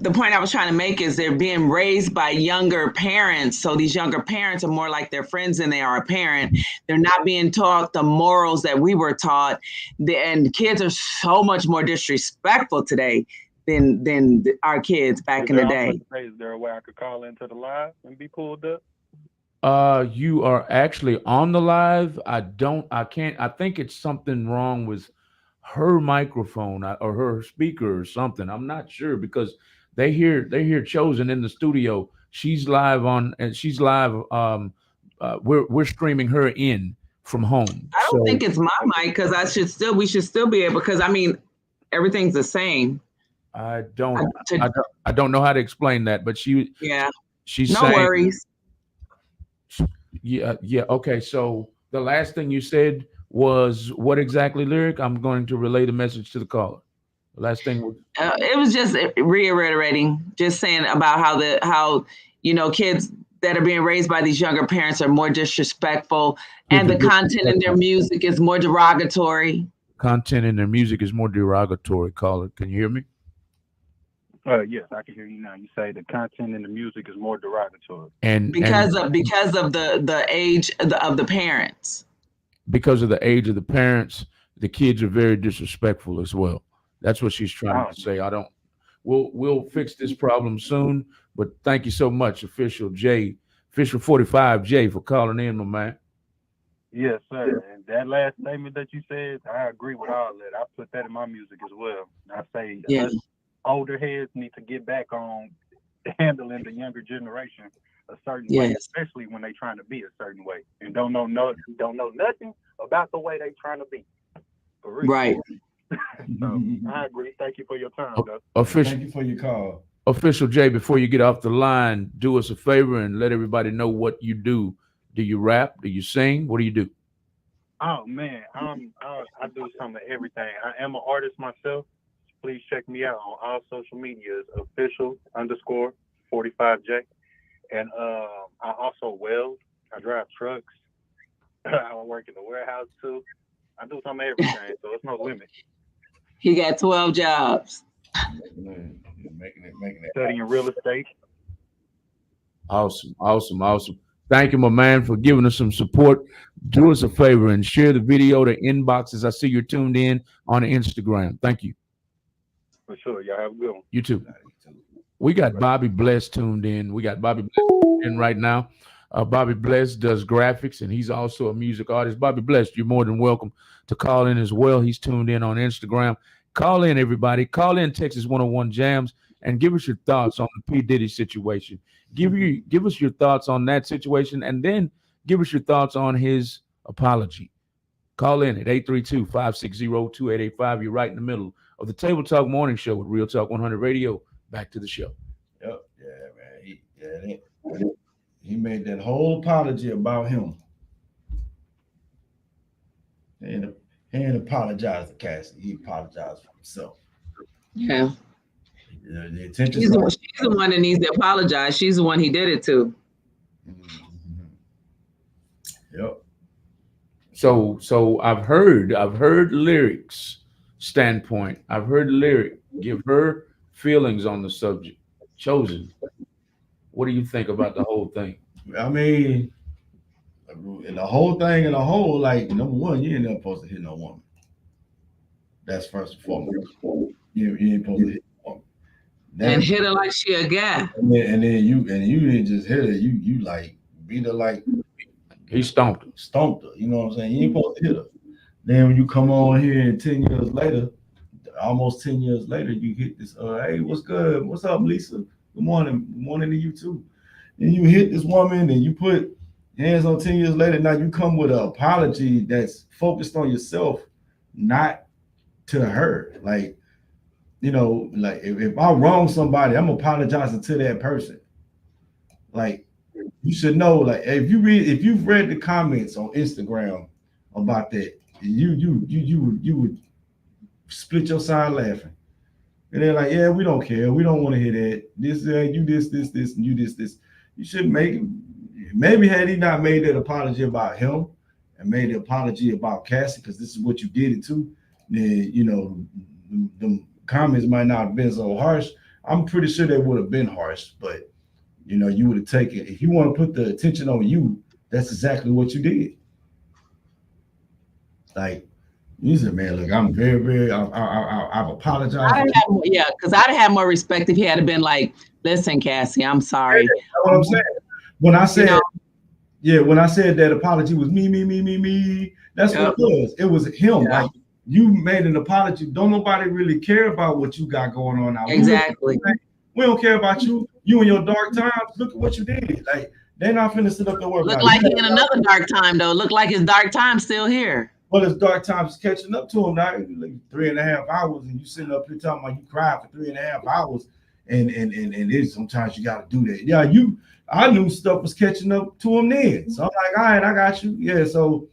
the point I was trying to make is they're being raised by younger parents. So these younger parents are more like their friends than they are a parent. They're not being taught the morals that we were taught. And kids are so much more disrespectful today than our kids back in the day. Is there a way I could call into the live and be pulled up? You are actually on the live. I think it's something wrong with her microphone or her speaker or something. I'm not sure, because they hear Chosen in the studio. She's live we're streaming her in from home. I don't think it's my mic, because we should still be able, because I mean everything's the same. I don't know how to explain that, but she's no saying, worries. Yeah. Okay. So the last thing you said was what exactly, Lyric? I'm going to relay the message to the caller. The last thing was it was just reiterating, just saying about how kids that are being raised by these younger parents are more disrespectful, and the content in their music is more derogatory. Content in their music is more derogatory. Caller, can you hear me? Yes, I can hear you now. You say the content in the music is more derogatory, and because of the age of the parents. Because of the age of the parents, the kids are very disrespectful as well. That's what she's trying to say. We'll fix this problem soon, but thank you so much, Official 45 J, for calling in, my man. Yes, sir. And that last statement that you said, I agree with all that. I put that in my music as well. I say us older heads need to get back on handling the younger generation a certain way, especially when they trying to be a certain way and don't know nothing about the way they trying to be. For real. Right. So I agree. Thank you for your time, though. Official, thank you for your call. Official J, before you get off the line, do us a favor and let everybody know what you do. Do you rap? Do you sing? What do you do? Oh man, I do some of everything. I am an artist myself. Please check me out on all social medias, official_45J. And I also weld. I drive trucks. I work in the warehouse too. I do some of everything, so it's no limit. He got 12 jobs. Making it. Studying real estate. Awesome. Thank you, my man, for giving us some support. Do us a favor and share the video to inboxes. I see you're tuned in on Instagram. Thank you. For sure. Y'all have a good one. You too. We got Bobby Bless tuned in. We got Bobby Bless in right now. Bobby Bless does graphics, and he's also a music artist. Bobby Bless, you're more than welcome to call in as well. He's tuned in on Instagram. Call in, everybody. Call in Texas 101 Jams and give us your thoughts on the P. Diddy situation. Give us your thoughts on that situation, and then give us your thoughts on his apology. Call in at 832-560-2885. You're right in the middle of the Table Talk Morning Show with Real Talk 100 Radio. Back to the show. Yep. Yeah, man. He made that whole apology about him. And he didn't apologize to Cassie. He apologized for himself. Yeah. The attention. She's the one that needs to apologize. She's the one he did it to. Mm-hmm. Yep. So I've heard Lyric's standpoint. I've heard Lyric give her feelings on the subject. Chosen. What do you think about the whole thing? I mean, in the whole thing, like, number one, you ain't never supposed to hit no woman. That's first and foremost. You ain't supposed to hit a woman. And hit her like she a guy. And then you didn't just hit her. You like beat her like he stomped her. You know what I'm saying? You ain't supposed to hit her. Then when you come on here and 10 years later, almost 10 years later, you hit this, hey, what's good? What's up, Lisa? Good morning. Good morning to you too. And you hit this woman and you put hands on 10 years later. Now you come with an apology that's focused on yourself, not to her. Like, you know, like if I wrong somebody, I'm apologizing to that person. Like, you should know, like, if you've read the comments on Instagram about that, you would split your side laughing. And they're like, yeah, we don't care. We don't want to hear that. This, you this, and you this. you shouldn't make it. Maybe had he not made that apology about him and made the apology about Cassie, because this is what you did it to, then you know the comments might not have been so harsh. I'm pretty sure they would have been harsh, but you know, you would have taken, if you want to put the attention on you, that's exactly what you did. Like, you said, man, look, I'm very, I've apologized. Because I'd have more respect if he had been like, listen, Cassie, I'm sorry. Yeah, that's what I'm saying. When I said, when I said that apology was me, that's what it was. It was him. Yeah. Like, you made an apology. Don't nobody really care about what you got going on now. Exactly. We don't care about you. You in your dark times. Look at what you did. Like, they're not finna sit up and work. Look like he in another dark time though. Look like his dark time's still here. Well, his dark time's catching up to him now. Like 3.5 hours, and you sitting up here talking about you cried for 3.5 hours, and it sometimes you gotta do that. Yeah, I knew stuff was catching up to him then. So I'm like, all right, I got you. Yeah. So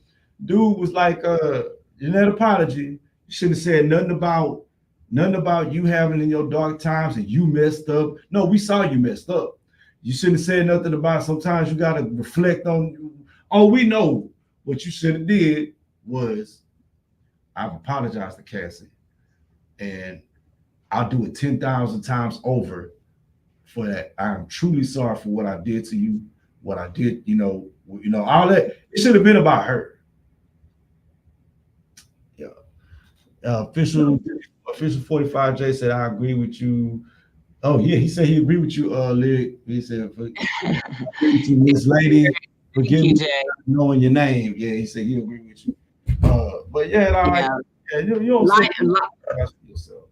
dude was like, in that apology, you should have said nothing about you having in your dark times and you messed up. No, we saw you messed up. You shouldn't have said nothing about sometimes you got to reflect on. Oh, we know what you should have did was, I've apologized to Cassie, and I'll do it 10,000 times over for that. I'm truly sorry for what I did to you, what I did, you know, all that. It should have been about her. Yeah. Official 45J said, I agree with you. Oh yeah, he said he agreed with you, Lyric. He said, Miss Lady, forgive me for knowing your name. Yeah, he said he agreed with you. But yeah, you don't say yourself.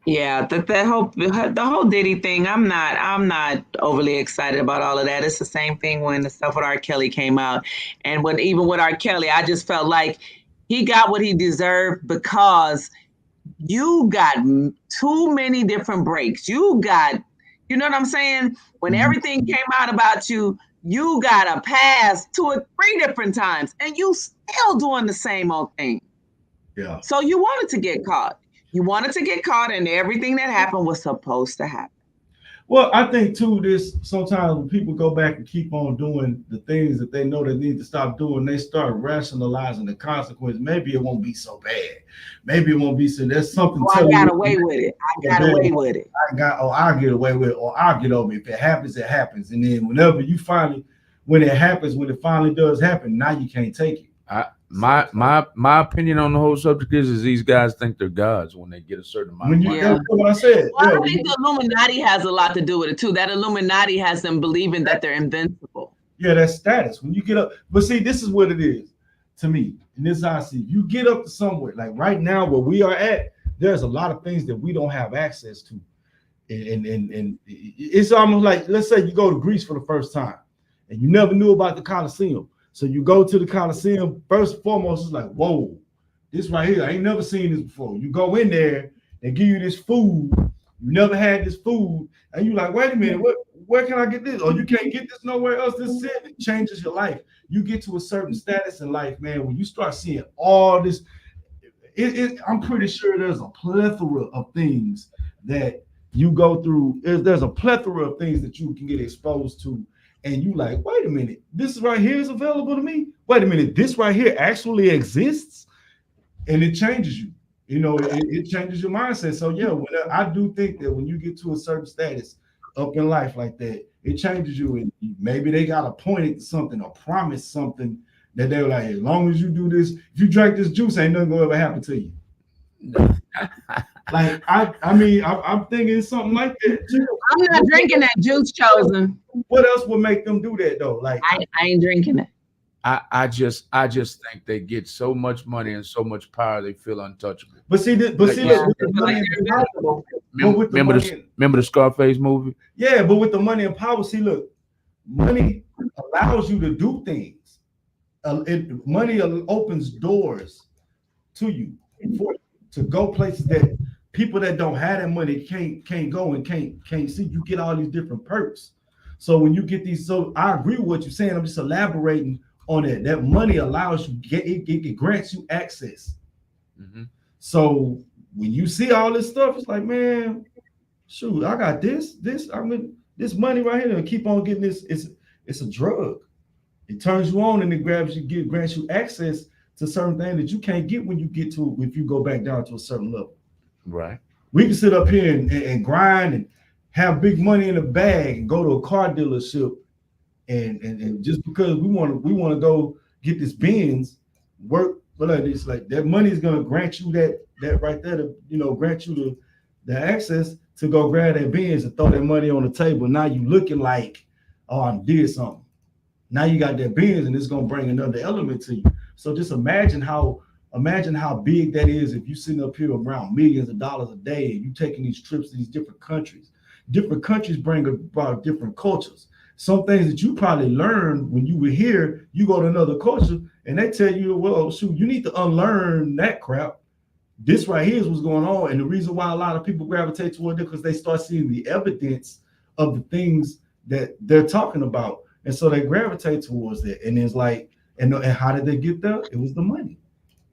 Yeah, the whole Diddy thing, I'm not overly excited about all of that. It's the same thing when the stuff with R. Kelly came out. And even with R. Kelly, I just felt like he got what he deserved because you got too many different breaks. You know what I'm saying? When everything came out about you, you got a pass 2 or 3 different times and you still doing the same old thing. Yeah. So you wanted to get caught. You wanted to get caught, and everything that happened was supposed to happen. Well, I think too, this sometimes when people go back and keep on doing the things that they know they need to stop doing, they start rationalizing the consequence. Maybe it won't be so bad. Maybe it won't be so. There's something. I got away with it. I'll get away with it, or I'll get over it. If it happens, it happens. And then when it finally does happen, now you can't take it. My opinion on the whole subject is these guys think they're gods when they get a certain amount of money. That's what I said. Well, I think the Illuminati has a lot to do with it too. That Illuminati has them believing that they're invincible. Yeah, that's status. When you get up, but see, this is what it is to me, and this is how I see it. You get up to somewhere, like right now where we are at, there's a lot of things that we don't have access to. And it's almost like, let's say you go to Greece for the first time and you never knew about the Colosseum. So you go to the Coliseum, first and foremost, it's like, whoa, this right here, I ain't never seen this before. You go in there, they give you this food, you never had this food, and you're like, wait a minute, where can I get this? Or you can't get this nowhere else. This it changes your life. You get to a certain status in life, man, when you start seeing all this, I'm pretty sure there's a plethora of things that you go through. There's a plethora of things that you can get exposed to. And you like, wait a minute, this right here is available to me. Wait a minute, this right here actually exists, and it changes you. You know, it changes your mindset. So yeah, I do think that when you get to a certain status up in life like that, it changes you. And maybe they got a point at something or promise something that they're like, as long as you do this, if you drink this juice, ain't nothing gonna ever happen to you. Like I'm thinking something like that too. I'm not drinking that juice, Chosen. What else would make them do that though? Like I ain't drinking it. I just think they get so much money and so much power they feel untouchable. But remember the Scarface movie? Yeah, but with the money and power, see, look, money allows you to do things. Money opens doors to you to go places that people that don't have that money can't go and can't see. You get all these different perks. So when you get these, so I agree with what you're saying. I'm just elaborating on it. That money allows you it grants you access. Mm-hmm. So when you see all this stuff, it's like, man, shoot, I got this. I mean, this money right here, and keep on getting this. It's a drug. It turns you on and it grants you access to certain things that you can't get when you get to if you go back down to a certain level. Right. We can sit up here and grind and have big money in the bag and go to a car dealership and just because we want to go get this Benz, work, but it's like that money is gonna grant you that right there to, you know, grant you the access to go grab that Benz and throw that money on the table. Now you looking like, oh, I did something. Now you got that Benz and it's gonna bring another element to you. So just imagine how big that is if you sitting up here around millions of dollars a day and you taking these trips to these different countries. Different countries bring about different cultures. Some things that you probably learned when you were here, you go to another culture and they tell you, well, shoot, you need to unlearn that crap. This right here is what's going on. And the reason why a lot of people gravitate toward it because they start seeing the evidence of the things that they're talking about. And so they gravitate towards it. And it's like, and how did they get there? It was the money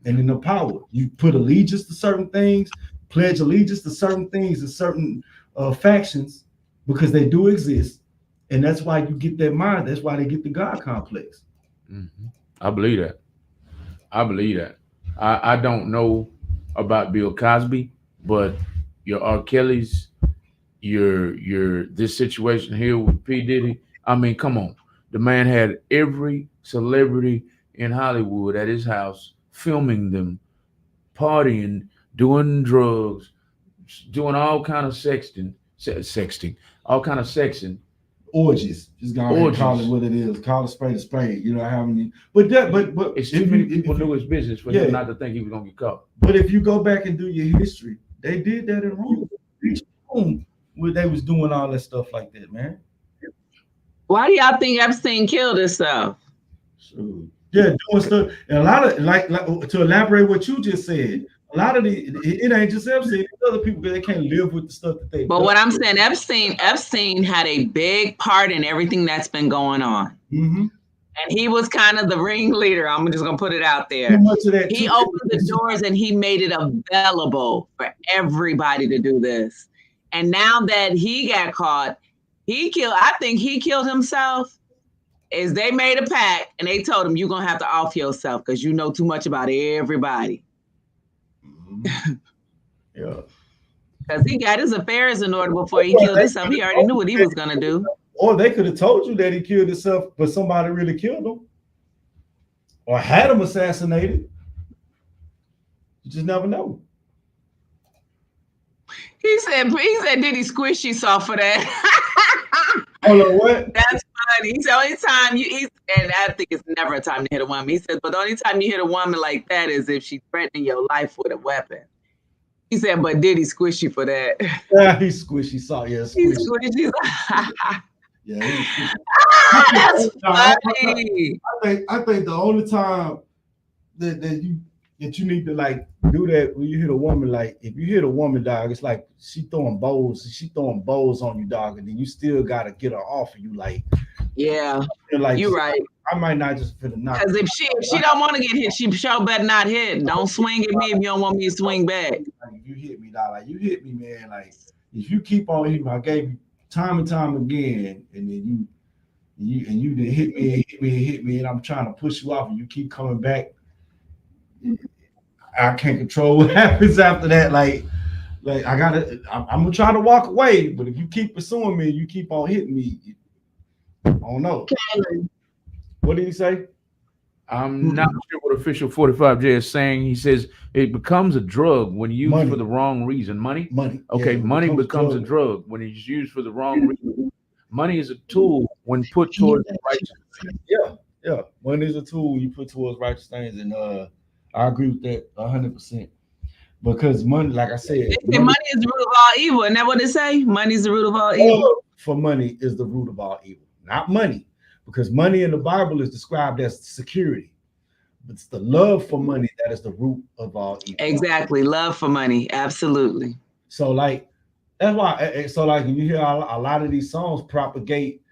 and then the power. You put allegiance to certain things, pledge allegiance to certain things and certain factions because they do exist. And that's why you get that mind. That's why they get the God complex. Mm-hmm. I believe that. I don't know about Bill Cosby, but your R. Kelly's, your this situation here with P. Diddy. I mean, come on. The man had every celebrity in Hollywood at his house, filming them, partying, doing drugs, doing all kind of sexting, all kind of sexing. Orgies. Just gonna call it what it is. Call it spade a spade. You know how many? But it's too many people knew his business for him not to think he was gonna get caught. But if you go back and do your history, they did that in Rome. Where they was doing all that stuff like that, man. Why do y'all think Epstein killed himself? Sure. Yeah, doing stuff. And a lot of like to elaborate what you just said. A lot of it ain't just Epstein. There's other people that they can't live with the stuff that they. But what I'm saying, Epstein had a big part in everything that's been going on, and he was kind of the ringleader. I'm just gonna put it out there. He opened the doors and he made it available for everybody to do this. And now that he got caught, I think he killed himself. Is they made a pact and they told him you're gonna have to off yourself because you know too much about everybody. Yeah, because he got his affairs in order before he killed himself. He already knew what he was gonna do. Or they could have told you that he killed himself, but somebody really killed him, or had him assassinated. You just never know. He said, did he squish you soft for that? Oh no, what? That's funny. He said, only time and I think it's never a time to hit a woman. He said, but the only time you hit a woman like that is if she's threatening your life with a weapon. He said, but did he squish you for that? Yeah, he squishy saw. Yeah, he squishy. Yeah, that's funny. I think the only time that you need to like do that when you hit a woman, like if you hit a woman, dog, it's like she throwing bows on you, dog, and then you still gotta get her off of you, like. Yeah, like you're right. I might not just fit a knock. Because if she don't want to get hit, she sure better not hit. Don't swing at me if you don't want me to swing back. Like, if you hit me, dog, like you hit me, man. Like if you keep on hitting me, I gave you time and time again, and then you did hit me, and I'm trying to push you off, and you keep coming back. I can't control what happens after that. Like I'm gonna try to walk away, but if you keep pursuing me, you keep on hitting me. I don't know. What did he say? I'm not sure what official 45J is saying. He says it becomes a drug when used for the wrong reason. Money. Okay, yeah, money becomes a drug when it's used for the wrong reason. Money is a tool when put towards righteous things. Yeah. Money is a tool you put towards righteous things, and I agree with that 100%. Because money, like I said, money is the root of all evil. Isn't that what they say? Money is the root of all evil. For money is the root of all evil. Not money, because money in the Bible is described as security, but it's the love for money that is the root of all evil. Exactly, love for money, absolutely. So like that's why. So like you hear a lot of these songs propagate,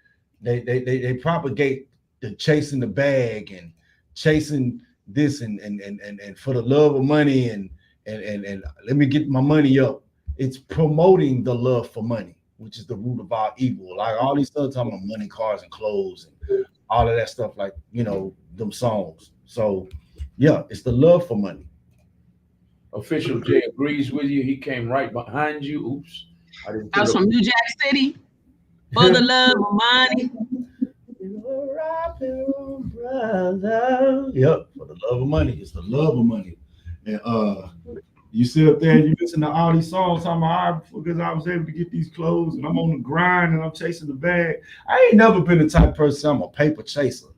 they propagate the chasing the bag and chasing this and for the love of money and let me get my money up. it's promoting the love for money, which is the root of all evil. Like all these stuff talking about money, cars, and clothes, and all of that stuff, like, you know, them songs. So yeah, it's the love for money. Official J agrees with you. He came right behind you. Oops. I was from New Jack City for the love of money. Yep, for the love of money. It's the love of money. And you sit up there and you listen to all these songs talking about because I was able to get these clothes and I'm on the grind and I'm chasing the bag. I ain't never been the type of person, I'm a paper chaser.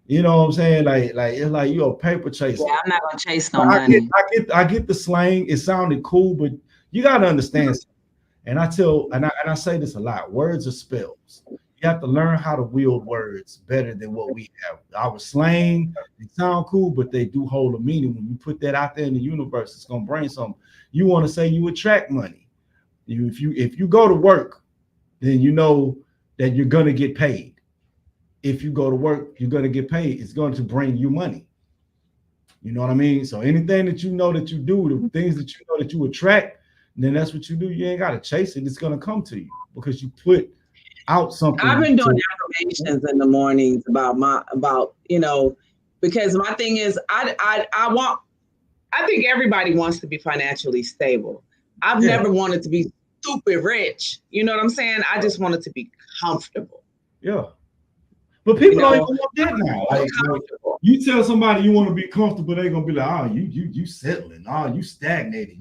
You know what I'm saying? Like it's like you're a paper chaser. Yeah, I'm not gonna chase no money. I get the slang. It sounded cool, but you gotta understand something. And I say this a lot. Words are spells. You have to learn how to wield words better than what we have. Our slang, they sound cool, but they do hold a meaning. When you put that out there in the universe, it's gonna bring something. You want to say you attract money. If you go to work, then you know that you're gonna get paid. If you go to work, you're going to get paid. It's going to bring you money. You know what I mean? So anything that you know that you do, the things that you know that you attract, then that's what you do. You ain't got to chase it. It's going to come to you because you put out something. I've been doing affirmations in the mornings about, you know, because my thing is I think everybody wants to be financially stable. I've never wanted to be stupid rich. You know what I'm saying? I just wanted to be comfortable. Yeah. But people don't even want that now. Like, you tell somebody you want to be comfortable, they're gonna be like, "Oh, you settling? Oh, you stagnated?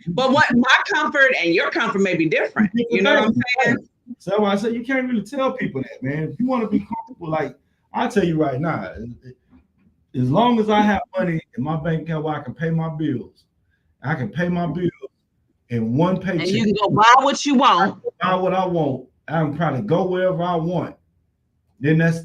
But what my comfort and your comfort may be different. You know what I'm saying? So I say you can't really tell people that, man. If you want to be comfortable, like I tell you right now, as long as I have money in my bank account where I can pay my bills, I can pay my bills in one paycheck. And you can go buy what you want. Buy what I want. I can probably go wherever I want. Then that's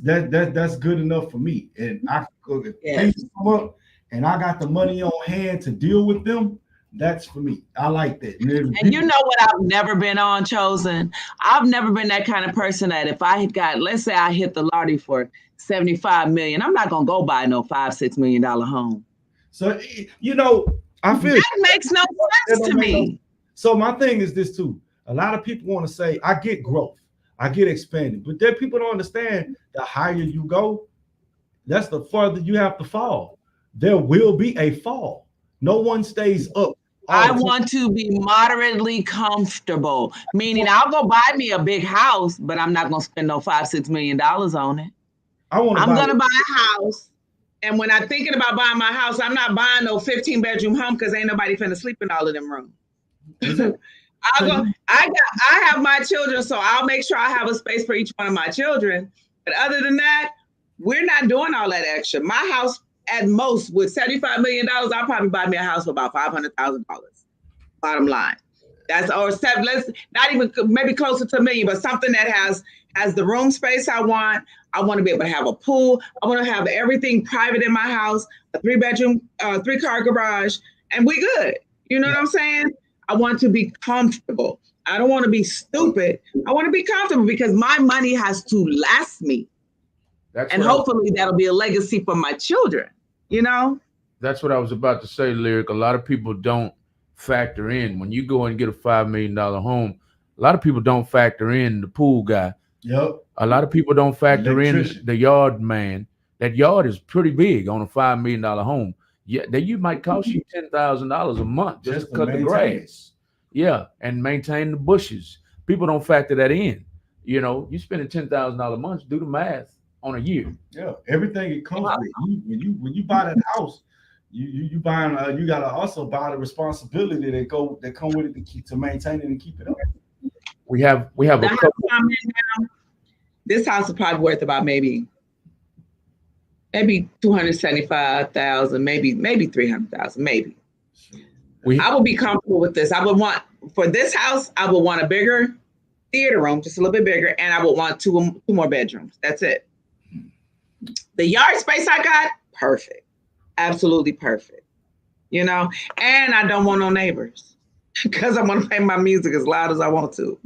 good enough for me. And I could if things come up and I got the money on hand to deal with them. That's for me. I like that. And you know what I've never been on, Chosen? I've never been that kind of person that if I had got, let's say I hit the lottery for 75 million, I'm not gonna go buy no $5-6 million home. So you know, I feel that makes no sense to me. So my thing is this too. A lot of people want to say, I get growth. I get expanded, but there people don't understand the higher you go, that's the farther you have to fall. There will be a fall. No one stays up. I want to be moderately comfortable, meaning I'll go buy me a big house, but I'm not going to spend no $5-6 million on it. I'm going to buy a house. And when I'm thinking about buying my house, I'm not buying no 15-bedroom home because ain't nobody finna sleep in all of them rooms. I have my children, so I'll make sure I have a space for each one of my children. But other than that, we're not doing all that extra. My house, at most, with $75 million, I'll probably buy me a house for about $500,000. Bottom line, that's let's not even maybe closer to $1 million, but something that has the room space I want. I want to be able to have a pool. I want to have everything private in my house, a 3-bedroom, 3-car garage, and we good. You know what I'm saying? I want to be comfortable. I don't want to be stupid. I want to be comfortable because my money has to last me. And hopefully that'll be a legacy for my children, you know? That's what I was about to say, Lyric. A lot of people don't factor in. When you go and get a $5 million home, a lot of people don't factor in the pool guy. Yep. A lot of people don't factor in the yard man. That yard is pretty big on a $5 million home. Yeah, that you might cost you $10,000 a month just to cut the grass. Yeah, and maintain the bushes. People don't factor that in. You know, you spending $10,000 a month. Do the math on a year. Yeah, everything it comes with. When you buy that house, you buying. You gotta also buy the responsibility that come with it to maintain it and keep it up. We have a couple. This house is probably worth about maybe $275,000, maybe $300,000, maybe. I would be comfortable with this. I would want for this house. I would want a bigger theater room, just a little bit bigger, and I would want two more bedrooms. That's it. The yard space I got, perfect, absolutely perfect. You know, and I don't want no neighbors because I want to play my music as loud as I want to.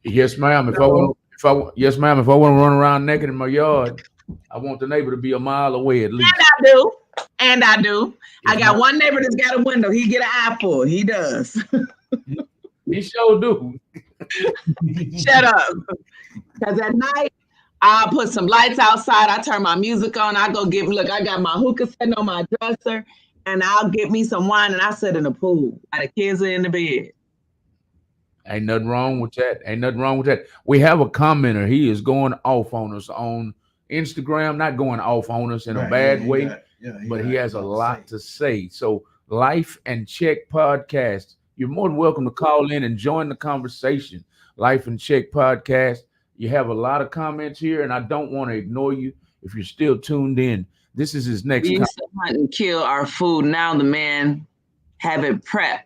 Yes, ma'am. If I want to run around naked in my yard, I want the neighbor to be a mile away at least. And I do. And I do. I got one neighbor that's got a window. He get an apple. He does. He sure do. Shut up. Because at night, I'll put some lights outside. I turn my music on. I go I got my hookah sitting on my dresser, and I'll get me some wine, and I sit in the pool while the kids are in the bed. Ain't nothing wrong with that. Ain't nothing wrong with that. We have a commenter. He is going off on us on Instagram, not going off on us in a bad way, but he has a lot to say. So Life and Check Podcast, you're more than welcome to call in and join the conversation. Life and Check Podcast. You have a lot of comments here, and I don't want to ignore you if you're still tuned in. This is his next. We used to hunt and kill our food. Now the men have it prepped.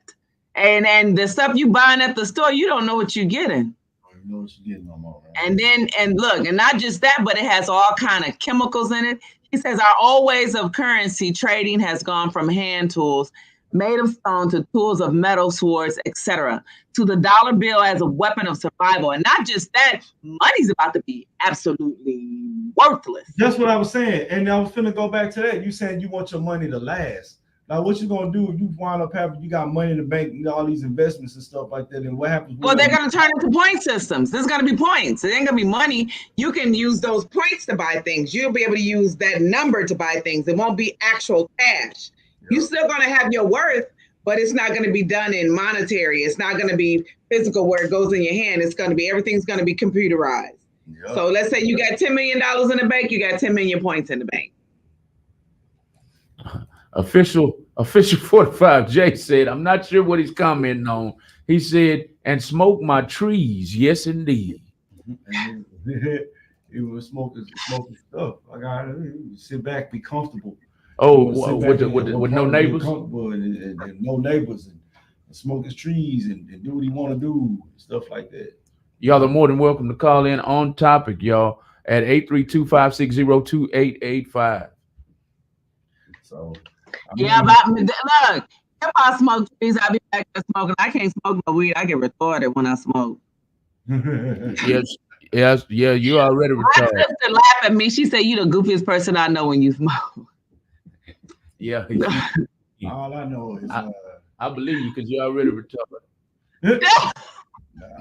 And the stuff you buying at the store, you don't know what you're getting. You know what you're getting no more. Right? And look, and not just that, but it has all kind of chemicals in it. He says our old ways of currency trading has gone from hand tools made of stone to tools of metal, swords, etc., to the dollar bill as a weapon of survival. And not just that, money's about to be absolutely worthless. That's what I was saying. And I was finna go back to that. You said you want your money to last. Now, what you gonna do? You wind up having, you got money in the bank, and all these investments and stuff like that. And what happens? Well, they're gonna turn into point systems. There's gonna be points. It ain't gonna be money. You can use those points to buy things. You'll be able to use that number to buy things. It won't be actual cash. You're still gonna have your worth, but it's not gonna be done in monetary. It's not gonna be physical where it goes in your hand. It's gonna be, everything's gonna be computerized. Yep. So let's say you got $10 million in the bank. You got 10 million points in the bank. Official 45J said, I'm not sure what he's commenting on. He said, and smoke my trees. Yes, indeed. He was smoking stuff. I got to sit back, be comfortable. Oh, with no neighbors? And no neighbors, and smoke his trees and do what he want to do, and stuff like that. Y'all are more than welcome to call in on topic, y'all, at 832-560-2885. So, yeah, but look, if I smoke trees, I'll be back there smoking. I can't smoke no weed. I get retarded when I smoke. Yes, you already retarded. My sister laughed at me. She said, "You the goofiest person I know when you smoke." Yeah. All I know is I believe you because you're already retarded.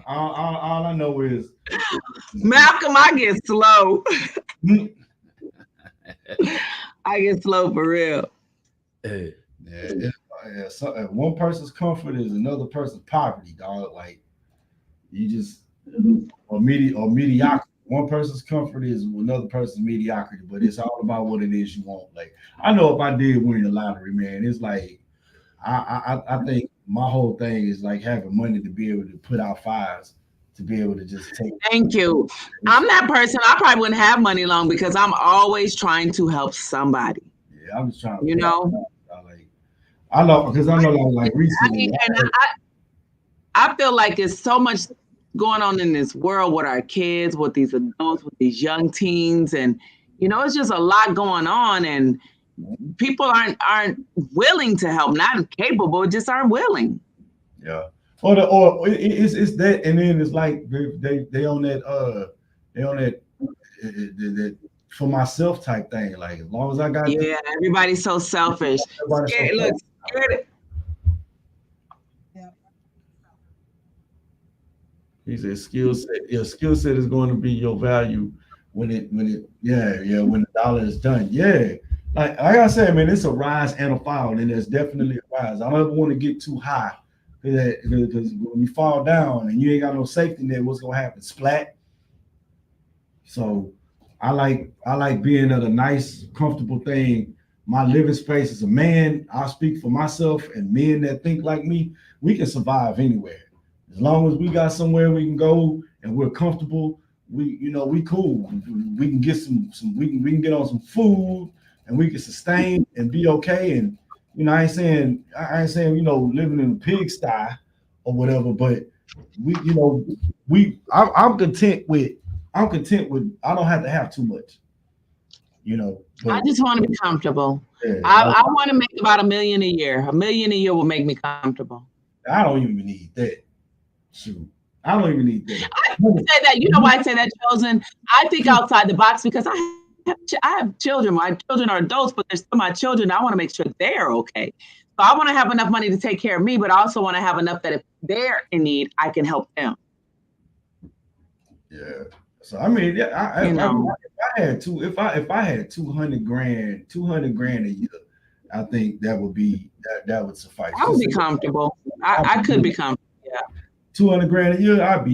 all I know is Malcolm, I get slow. I get slow for real. One person's comfort is another person's poverty, dog. Like you just or mediocrity. One person's comfort is another person's mediocrity, but it's all about what it is you want. Like I know if I did win the lottery, man, it's like I think my whole thing is like having money to be able to put out fires, to be able to just take. Thank you. I'm that person. I probably wouldn't have money long because I'm always trying to help somebody. Yeah, I'm just trying to. You know. I know because I know like recently. I feel like there's so much going on in this world with our kids, with these adults, with these young teens, and it's just a lot going on, and people aren't willing to help, not incapable, just aren't willing. Yeah. Or it's that, and then it's like they on that that for myself type thing. Like as long as I got everybody's so selfish. Scared. He said skill set. Your skill set is going to be your value when the dollar is done. Yeah. Like I said, man, it's a rise and a fall, and there's definitely a rise. I don't ever want to get too high because when you fall down and you ain't got no safety net, what's gonna happen? Splat. So I like being at a nice, comfortable thing. My living space as a man, I speak for myself, and men that think like me, we can survive anywhere. As long as we got somewhere we can go and we're comfortable, we cool. We can get we can get on some food and we can sustain and be okay. And I ain't saying living in a pigsty or whatever, but I'm content with I don't have to have too much. I just want to be comfortable. Yeah, I want to make about $1 million a year. $1 million a year will make me comfortable. I don't even need that. Shoot, I don't even need that. I say that. You know why I say that, Chosen? I think outside the box because I have children. My children are adults, but they're still my children. I want to make sure they're okay. So I want to have enough money to take care of me, but I also want to have enough that if they're in need, I can help them. Yeah. So I mean, if I had 200 grand a year, I think that would be that would suffice. I would be comfortable. I could be comfortable. Yeah. 200 grand a year, I'd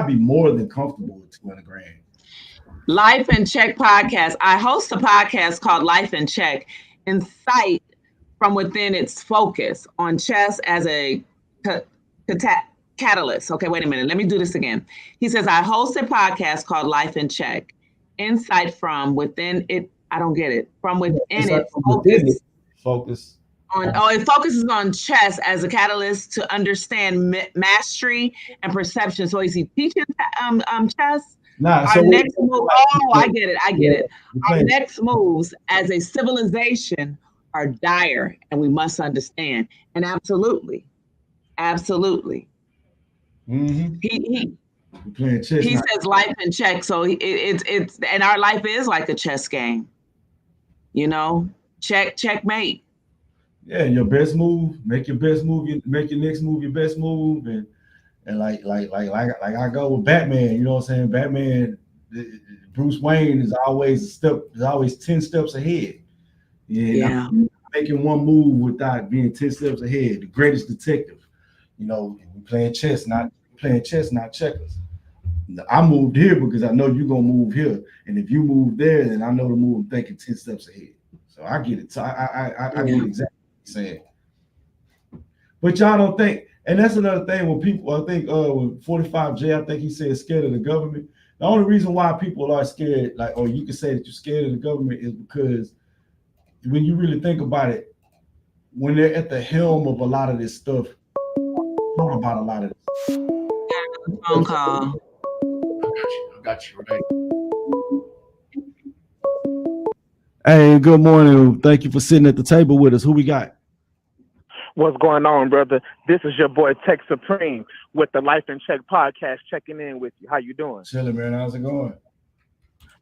be more than comfortable with 200 grand. Life in Check podcast. I host a podcast called Life in Check. Insight from within its focus on chess as a catalyst. Okay, wait a minute. Let me do this again. He says, I host a podcast called Life in Check. Insight from within it. I don't get it. From within it. Focus. It focuses on chess as a catalyst to understand mastery and perception. So is he teaching chess? Our next move. I get it. Our next moves as a civilization are dire, and we must understand. And absolutely. Mm-hmm. He playing chess. He says life in check. So it's and our life is like a chess game. You know, checkmate. Yeah, your best move. Make your best move. Make your next move your best move, and like I go with Batman. You know what I'm saying? Batman, Bruce Wayne is always 10 steps ahead. Yeah. Making one move without being 10 steps ahead. The greatest detective. You know, we playing chess, not checkers. I moved here because I know you're gonna move here, and if you move there, then I know the move. I'm thinking 10 steps ahead. So I get it. So I get exactly what you're saying. But y'all don't think, and that's another thing when people, I think with 45J, I think he said scared of the government. The only reason why people are scared, or you can say that you're scared of the government, is because when you really think about it, when they're at the helm of a lot of this stuff, thought about a lot of this. Phone call. I got you right. Hey, good morning. Thank you for sitting at the table with us. Who we got? What's going on, brother? This is your boy Tech Supreme with the Life in Check podcast, checking in with you. How you doing? Chilling, man. How's it going?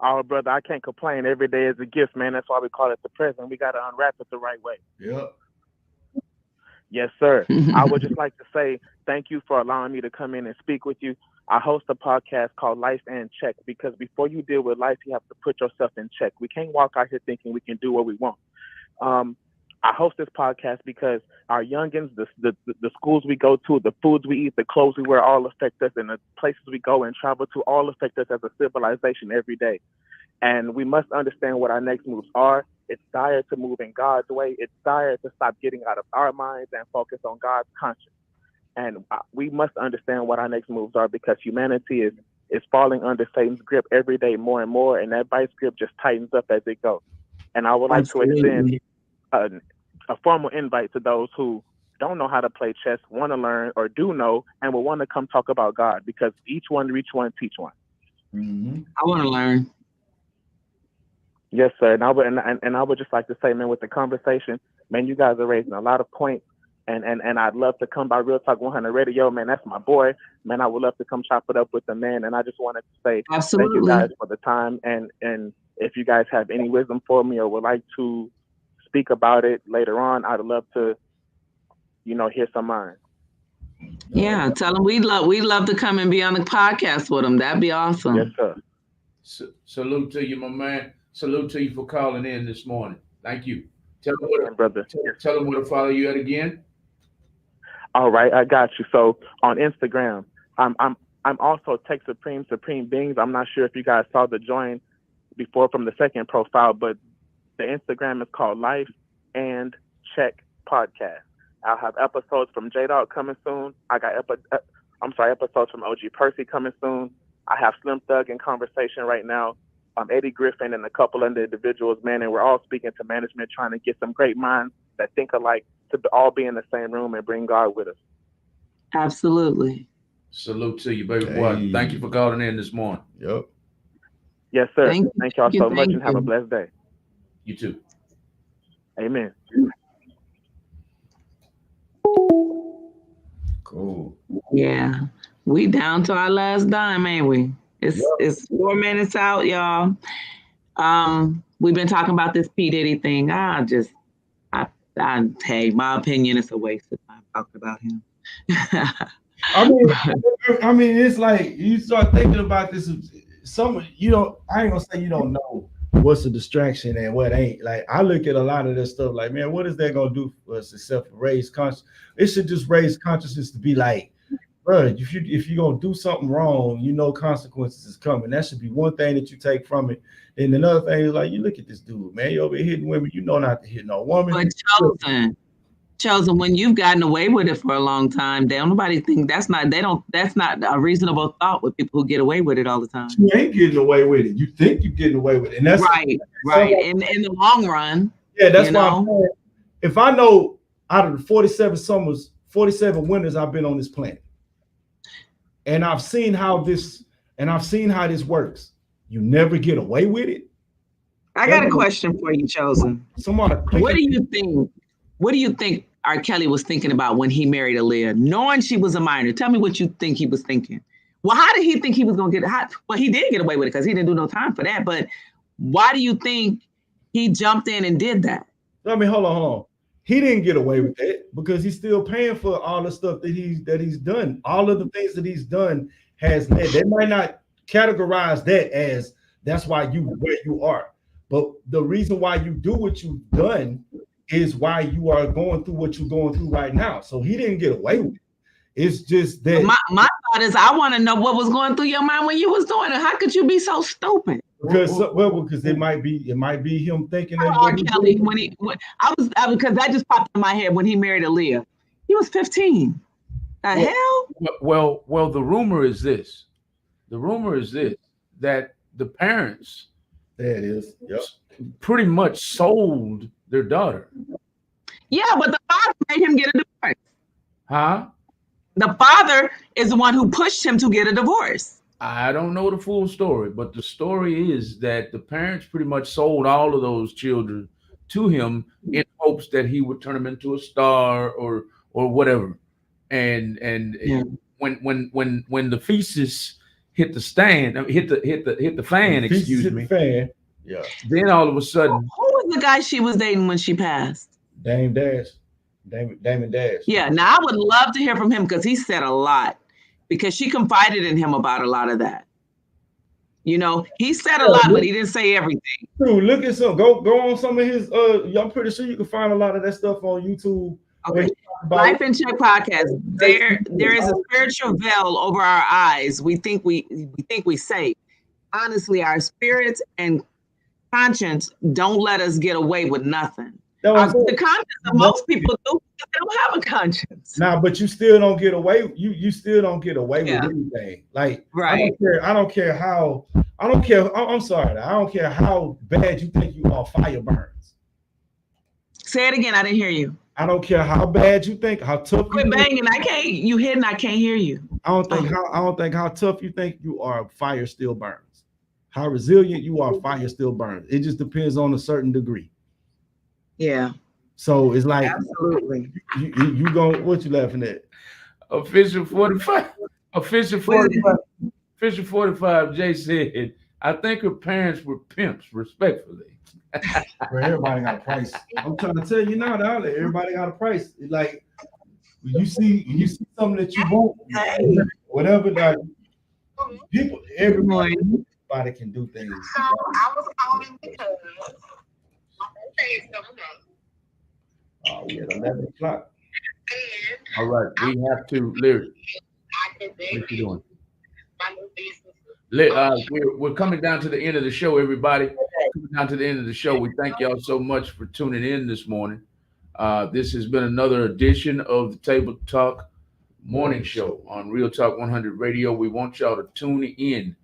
Oh, brother, I can't complain. Every day is a gift, man. That's why we call it the present. We got to unwrap it the right way. Yep. Yes, sir. I would just like to say thank you for allowing me to come in and speak with you. I host a podcast called Life in Check because before you deal with life, you have to put yourself in check. We can't walk out here thinking we can do what we want. I host this podcast because our youngins, the schools we go to, the foods we eat, the clothes we wear all affect us, and the places we go and travel to all affect us as a civilization every day. And we must understand what our next moves are. It's dire to move in God's way. It's dire to stop getting out of our minds and focus on God's conscience. And we must understand what our next moves are because humanity is falling under Satan's grip every day more and more, and that vice grip just tightens up as it goes. And I would like to extend a formal invite to those who don't know how to play chess, want to learn, or do know, and will want to come talk about God because each one reach one, teach one. Mm-hmm. I want to learn. Yes, sir. And I would just like to say, man, with the conversation, man, you guys are raising a lot of points. And I'd love to come by Real Talk 100 Radio, man. That's my boy, man. I would love to come chop it up with the man. And I just wanted to say thank you guys for the time. And if you guys have any wisdom for me or would like to speak about it later on, I'd love to, hear some mine. Yeah, tell them we'd love to come and be on the podcast with them. That'd be awesome. Yes, sir. Salute to you, my man. Salute to you for calling in this morning. Thank you. Tell them where to follow you at again. All right, I got you. So on Instagram, I'm also Tech Supreme Beings. I'm not sure if you guys saw the join before from the second profile, but the Instagram is called Life and Check Podcast. I'll have episodes from J-Dog coming soon. I got episodes from OG Percy coming soon. I have Slim Thug in conversation right now. Eddie Griffin and a couple other individuals, man, and we're all speaking to management, trying to get some great minds that think alike to all be in the same room and bring God with us. Absolutely. Salute to you, baby boy. Thank you for calling in this morning. Yep. Yes, sir. Thank y'all so much and have a blessed day. You too. Amen. Cool. Yeah. We down to our last dime, ain't we? It's 4 minutes out, y'all. We've been talking about this P. Diddy thing. Hey, my opinion is a waste of time talking about him. I mean, it's like you start thinking about this. I ain't gonna say you don't know what's a distraction and what ain't. Like, I look at a lot of this stuff like, man, what is that gonna do for us except for raise consciousness? It should just raise consciousness to be like, bro, if you're gonna do something wrong, you know consequences is coming. That should be one thing that you take from it. And another thing is like, you look at this dude, man, you over here hitting women, you know not to hit no woman. But Chosen, when you've gotten away with it for a long time, nobody think that's not a reasonable thought with people who get away with it all the time. You ain't getting away with it. You think you're getting away with it. And that's right. In the long run. Yeah, that's why I'm saying, if I know out of the 47 winters I've been on this planet, and I've seen how this works, you never get away with it. I got a question for you, Chosen. What do you think R. Kelly was thinking about when he married Aaliyah, knowing she was a minor? Tell me what you think he was thinking. Well, how did he think he was going to get it? Well, he did get away with it because he didn't do no time for that. But why do you think he jumped in and did that? I mean, hold on. He didn't get away with that because he's still paying for all the stuff that he's done. All of the things that he's done has led. They might not categorize that as that's why you where you are. But the reason why you do what you've done is why you are going through what you're going through right now. So he didn't get away with it. It's just that my thought is I want to know what was going through your mind when you was doing it. How could you be so stupid? Because it might be him thinking that R. Kelly because that just popped in my head when he married Aaliyah. He was 15. Hell? Well, the rumor is this. That the parents pretty much sold their daughter. Yeah, but the father made him get a divorce. Huh? The father is the one who pushed him to get a divorce. I don't know the full story, but the story is that the parents pretty much sold all of those children to him in hopes that he would turn them into a star or whatever. And when the feces hit the stand, hit the fan, Yeah. Then all of a sudden, who was the guy she was dating when she passed? Damon Dash. Yeah. Now I would love to hear from him because he said a lot. Because she confided in him about a lot of that. You know, he said a lot, but he didn't say everything. Dude, look at some. Go on some of his. I'm pretty sure you can find a lot of that stuff on YouTube. Okay. Life in Check podcast. There is a spiritual veil over our eyes. We think we say. Honestly, our spirits and conscience don't let us get away with nothing. The conscience of most people do. They don't have a conscience. Nah, but you still don't get away. You still don't get away with anything. Like, right. I don't care how. I'm sorry. I don't care how bad you think you are. Fire burns. Say it again. I didn't hear you. I don't care how bad you think, how tough. Quit banging. I can't. You hitting. I can't hear you. I don't think how tough you think you are. Fire still burns. How resilient you are. Fire still burns. It just depends on a certain degree. Yeah. So it's like absolutely. You go. What you laughing at? Official 45. Official 45. Official 45. Jay said, "I think her parents were pimps." Respectfully. Well, everybody got a price. I'm trying to tell you now, that everybody got a price. It's like you see something that you want, whatever. Like everybody can do things. So I was calling because. Oh, we at 11 o'clock. All right, we have to, Lyric. What you doing? We're coming down to the end of the show, everybody. Coming down to the end of the show. We thank y'all so much for tuning in this morning. This has been another edition of the Table Talk Morning Show on Real Talk 100 Radio. We want y'all to tune in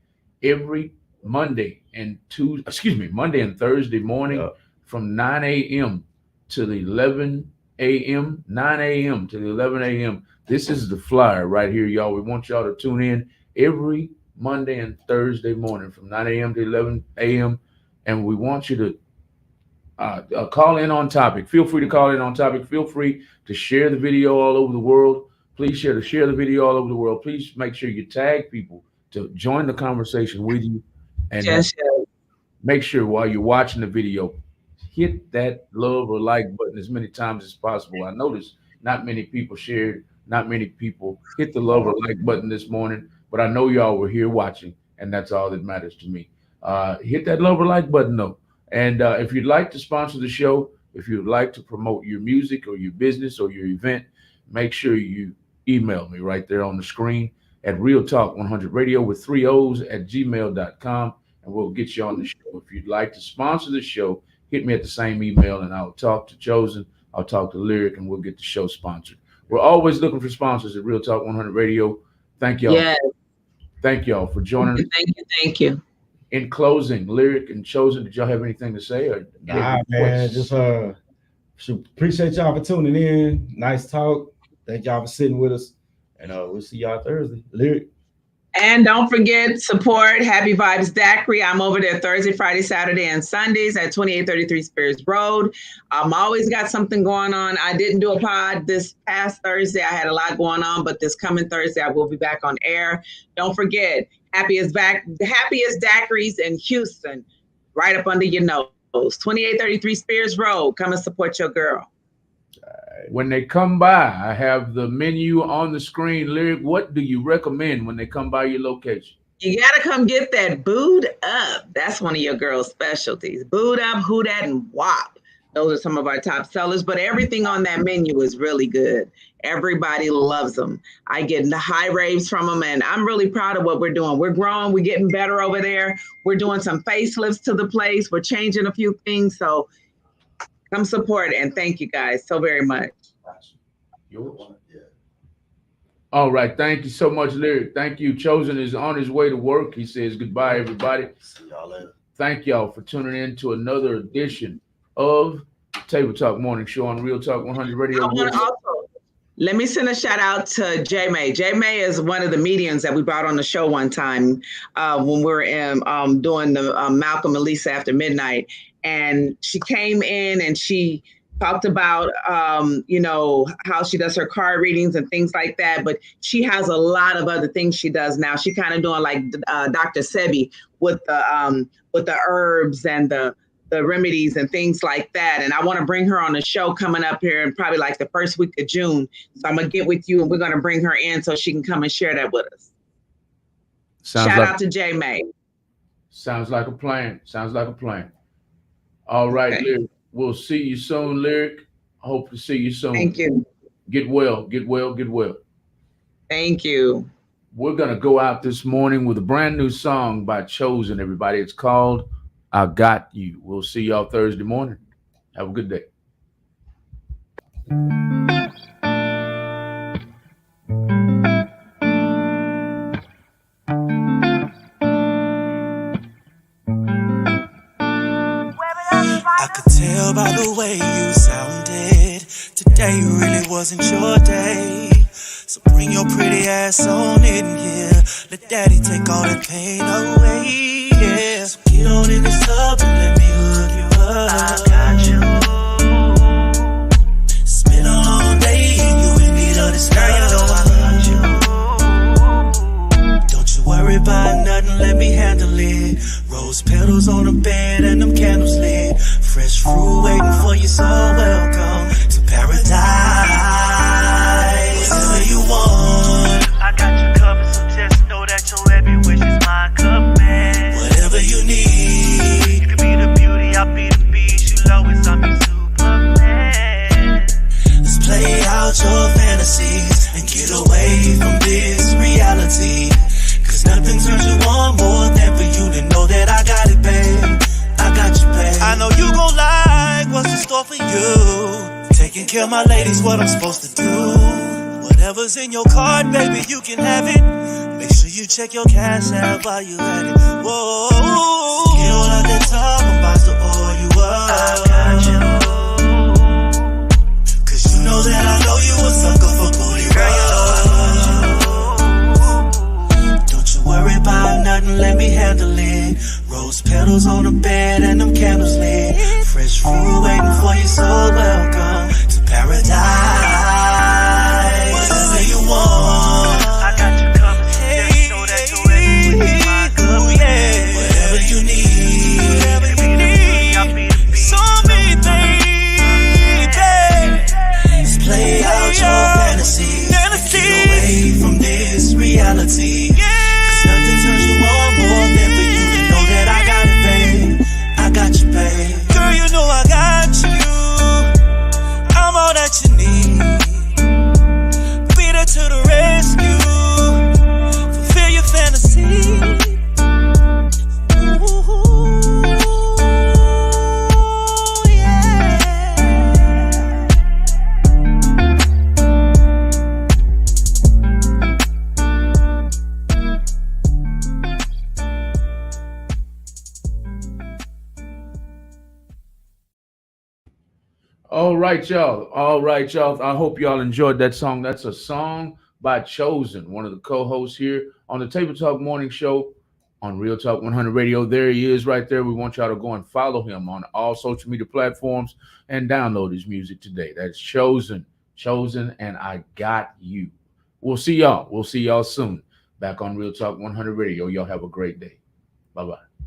every Monday and Thursday morning from 9 a.m. to the 11 a.m., 9 a.m. to the 11 a.m. This is the flyer right here, y'all. We want y'all to tune in every Monday and Thursday morning from 9 a.m. to 11 a.m. And we want you to call in on topic. Feel free to call in on topic. Feel free to share the video all over the world. Please share the video all over the world. Please make sure you tag people to join the conversation with you. And make sure while you're watching the video, hit that love or like button as many times as possible. I noticed not many people shared, not many people hit the love or like button this morning, but I know y'all were here watching, and that's all that matters to me. Hit that love or like button though. And if you'd like to sponsor the show, if you'd like to promote your music or your business or your event, make sure you email me right there on the screen at Real Talk 100 Radio with 3 O's at gmail.com, and we'll get you on the show. If you'd like to sponsor the show, hit me at the same email, and I'll talk to Chosen, I'll talk to Lyric, and we'll get the show sponsored. We're always looking for sponsors at Real Talk 100 Radio. Thank y'all. Yes. Thank y'all for joining us. Thank you. In closing, Lyric and Chosen, did y'all have anything to say? Or nah, man, just appreciate y'all for tuning in. Nice talk. Thank y'all for sitting with us, and we'll see y'all Thursday. Lyric. And don't forget, support Happy Vibes Daiquiri. I'm over there Thursday, Friday, Saturday, and Sundays at 2833 Spears Road. I'm always got something going on. I didn't do a pod this past Thursday. I had a lot going on, but this coming Thursday, I will be back on air. Don't forget, Happiest Daiquiris in Houston, right up under your nose. 2833 Spears Road. Come and support your girl. When they come by, I have the menu on the screen. Lyric, what do you recommend when they come by your location? You got to come get that booed up. That's one of your girl's specialties. Booed up, who dat, and wop. Those are some of our top sellers, but everything on that menu is really good. Everybody loves them. I get the high raves from them, and I'm really proud of what we're doing. We're growing. We're getting better over there. We're doing some facelifts to the place. We're changing a few things, so come support, and thank you guys so very much. All right. Thank you so much, Lyric. Thank you. Chosen is on his way to work. He says goodbye, everybody. See y'all later. Thank y'all for tuning in to another edition of Table Talk Morning Show on Real Talk 100 Radio. Let me send a shout out to J May. J May is one of the mediums that we brought on the show one time when we were doing the Malcolm and Lisa After Midnight. And she came in and she talked about, how she does her card readings and things like that. But she has a lot of other things she does now. She kind of doing like Dr. Sebi with the herbs and the remedies and things like that. And I want to bring her on the show coming up here in probably like the first week of June. So I'm going to get with you and we're going to bring her in so she can come and share that with us. Shout out to J May. Sounds like a plan. All right, okay. Lyric. We'll see you soon, Lyric. Hope to see you soon. Thank you. Get well. Thank you. We're going to go out this morning with a brand new song by Chosen, everybody. It's called I Got You. We'll see y'all Thursday morning. Have a good day. I could tell by the way you sounded, today really wasn't your day. So bring your pretty ass on in here, let daddy take all that pain away, yeah. So get on in this tub and let me hook you up. I got you. Spend a long day and you in need of this girl, you know I got you. Don't you worry about nothing, let me handle it. Rose petals on the bed and them candles lit. Fresh fruit waiting for you, so welcome to paradise. Whatever you want, I got you covered, so just know that your every wish is my command. Whatever you need, you can be the beauty, I'll be the beast. You'll always I'll be Superman. Let's play out your fantasies and get away from this reality. Cause nothing turns you on more than for you to know that I got it, babe. I got you, babe. I know you gon' like what's in store for you. Taking care of my ladies, what I'm supposed to do. Whatever's in your card, baby, you can have it. Make sure you check your cash out while you at it. Whoa, so get on out that top, I'm about to oil you up. I got you. Cause you know that I know you a sucker for booty, girl. Don't you worry about nothing, let me handle it. Rose petals on the bed and them candles lit. Fresh fruit waiting for you, so welcome to paradise. Whatever you want, I got you covered. Hey, just know that you're ready with my good, yeah. Whatever you need, All right, y'all. All right, y'all. I hope y'all enjoyed that song. That's a song by Chosen, one of the co-hosts here on the Table Talk Morning Show on Real Talk 100 Radio. There he is right there. We want y'all to go and follow him on all social media platforms and download his music today. That's Chosen, and I Got You. We'll see y'all. We'll see y'all soon back on Real Talk 100 Radio. Y'all have a great day. Bye-bye.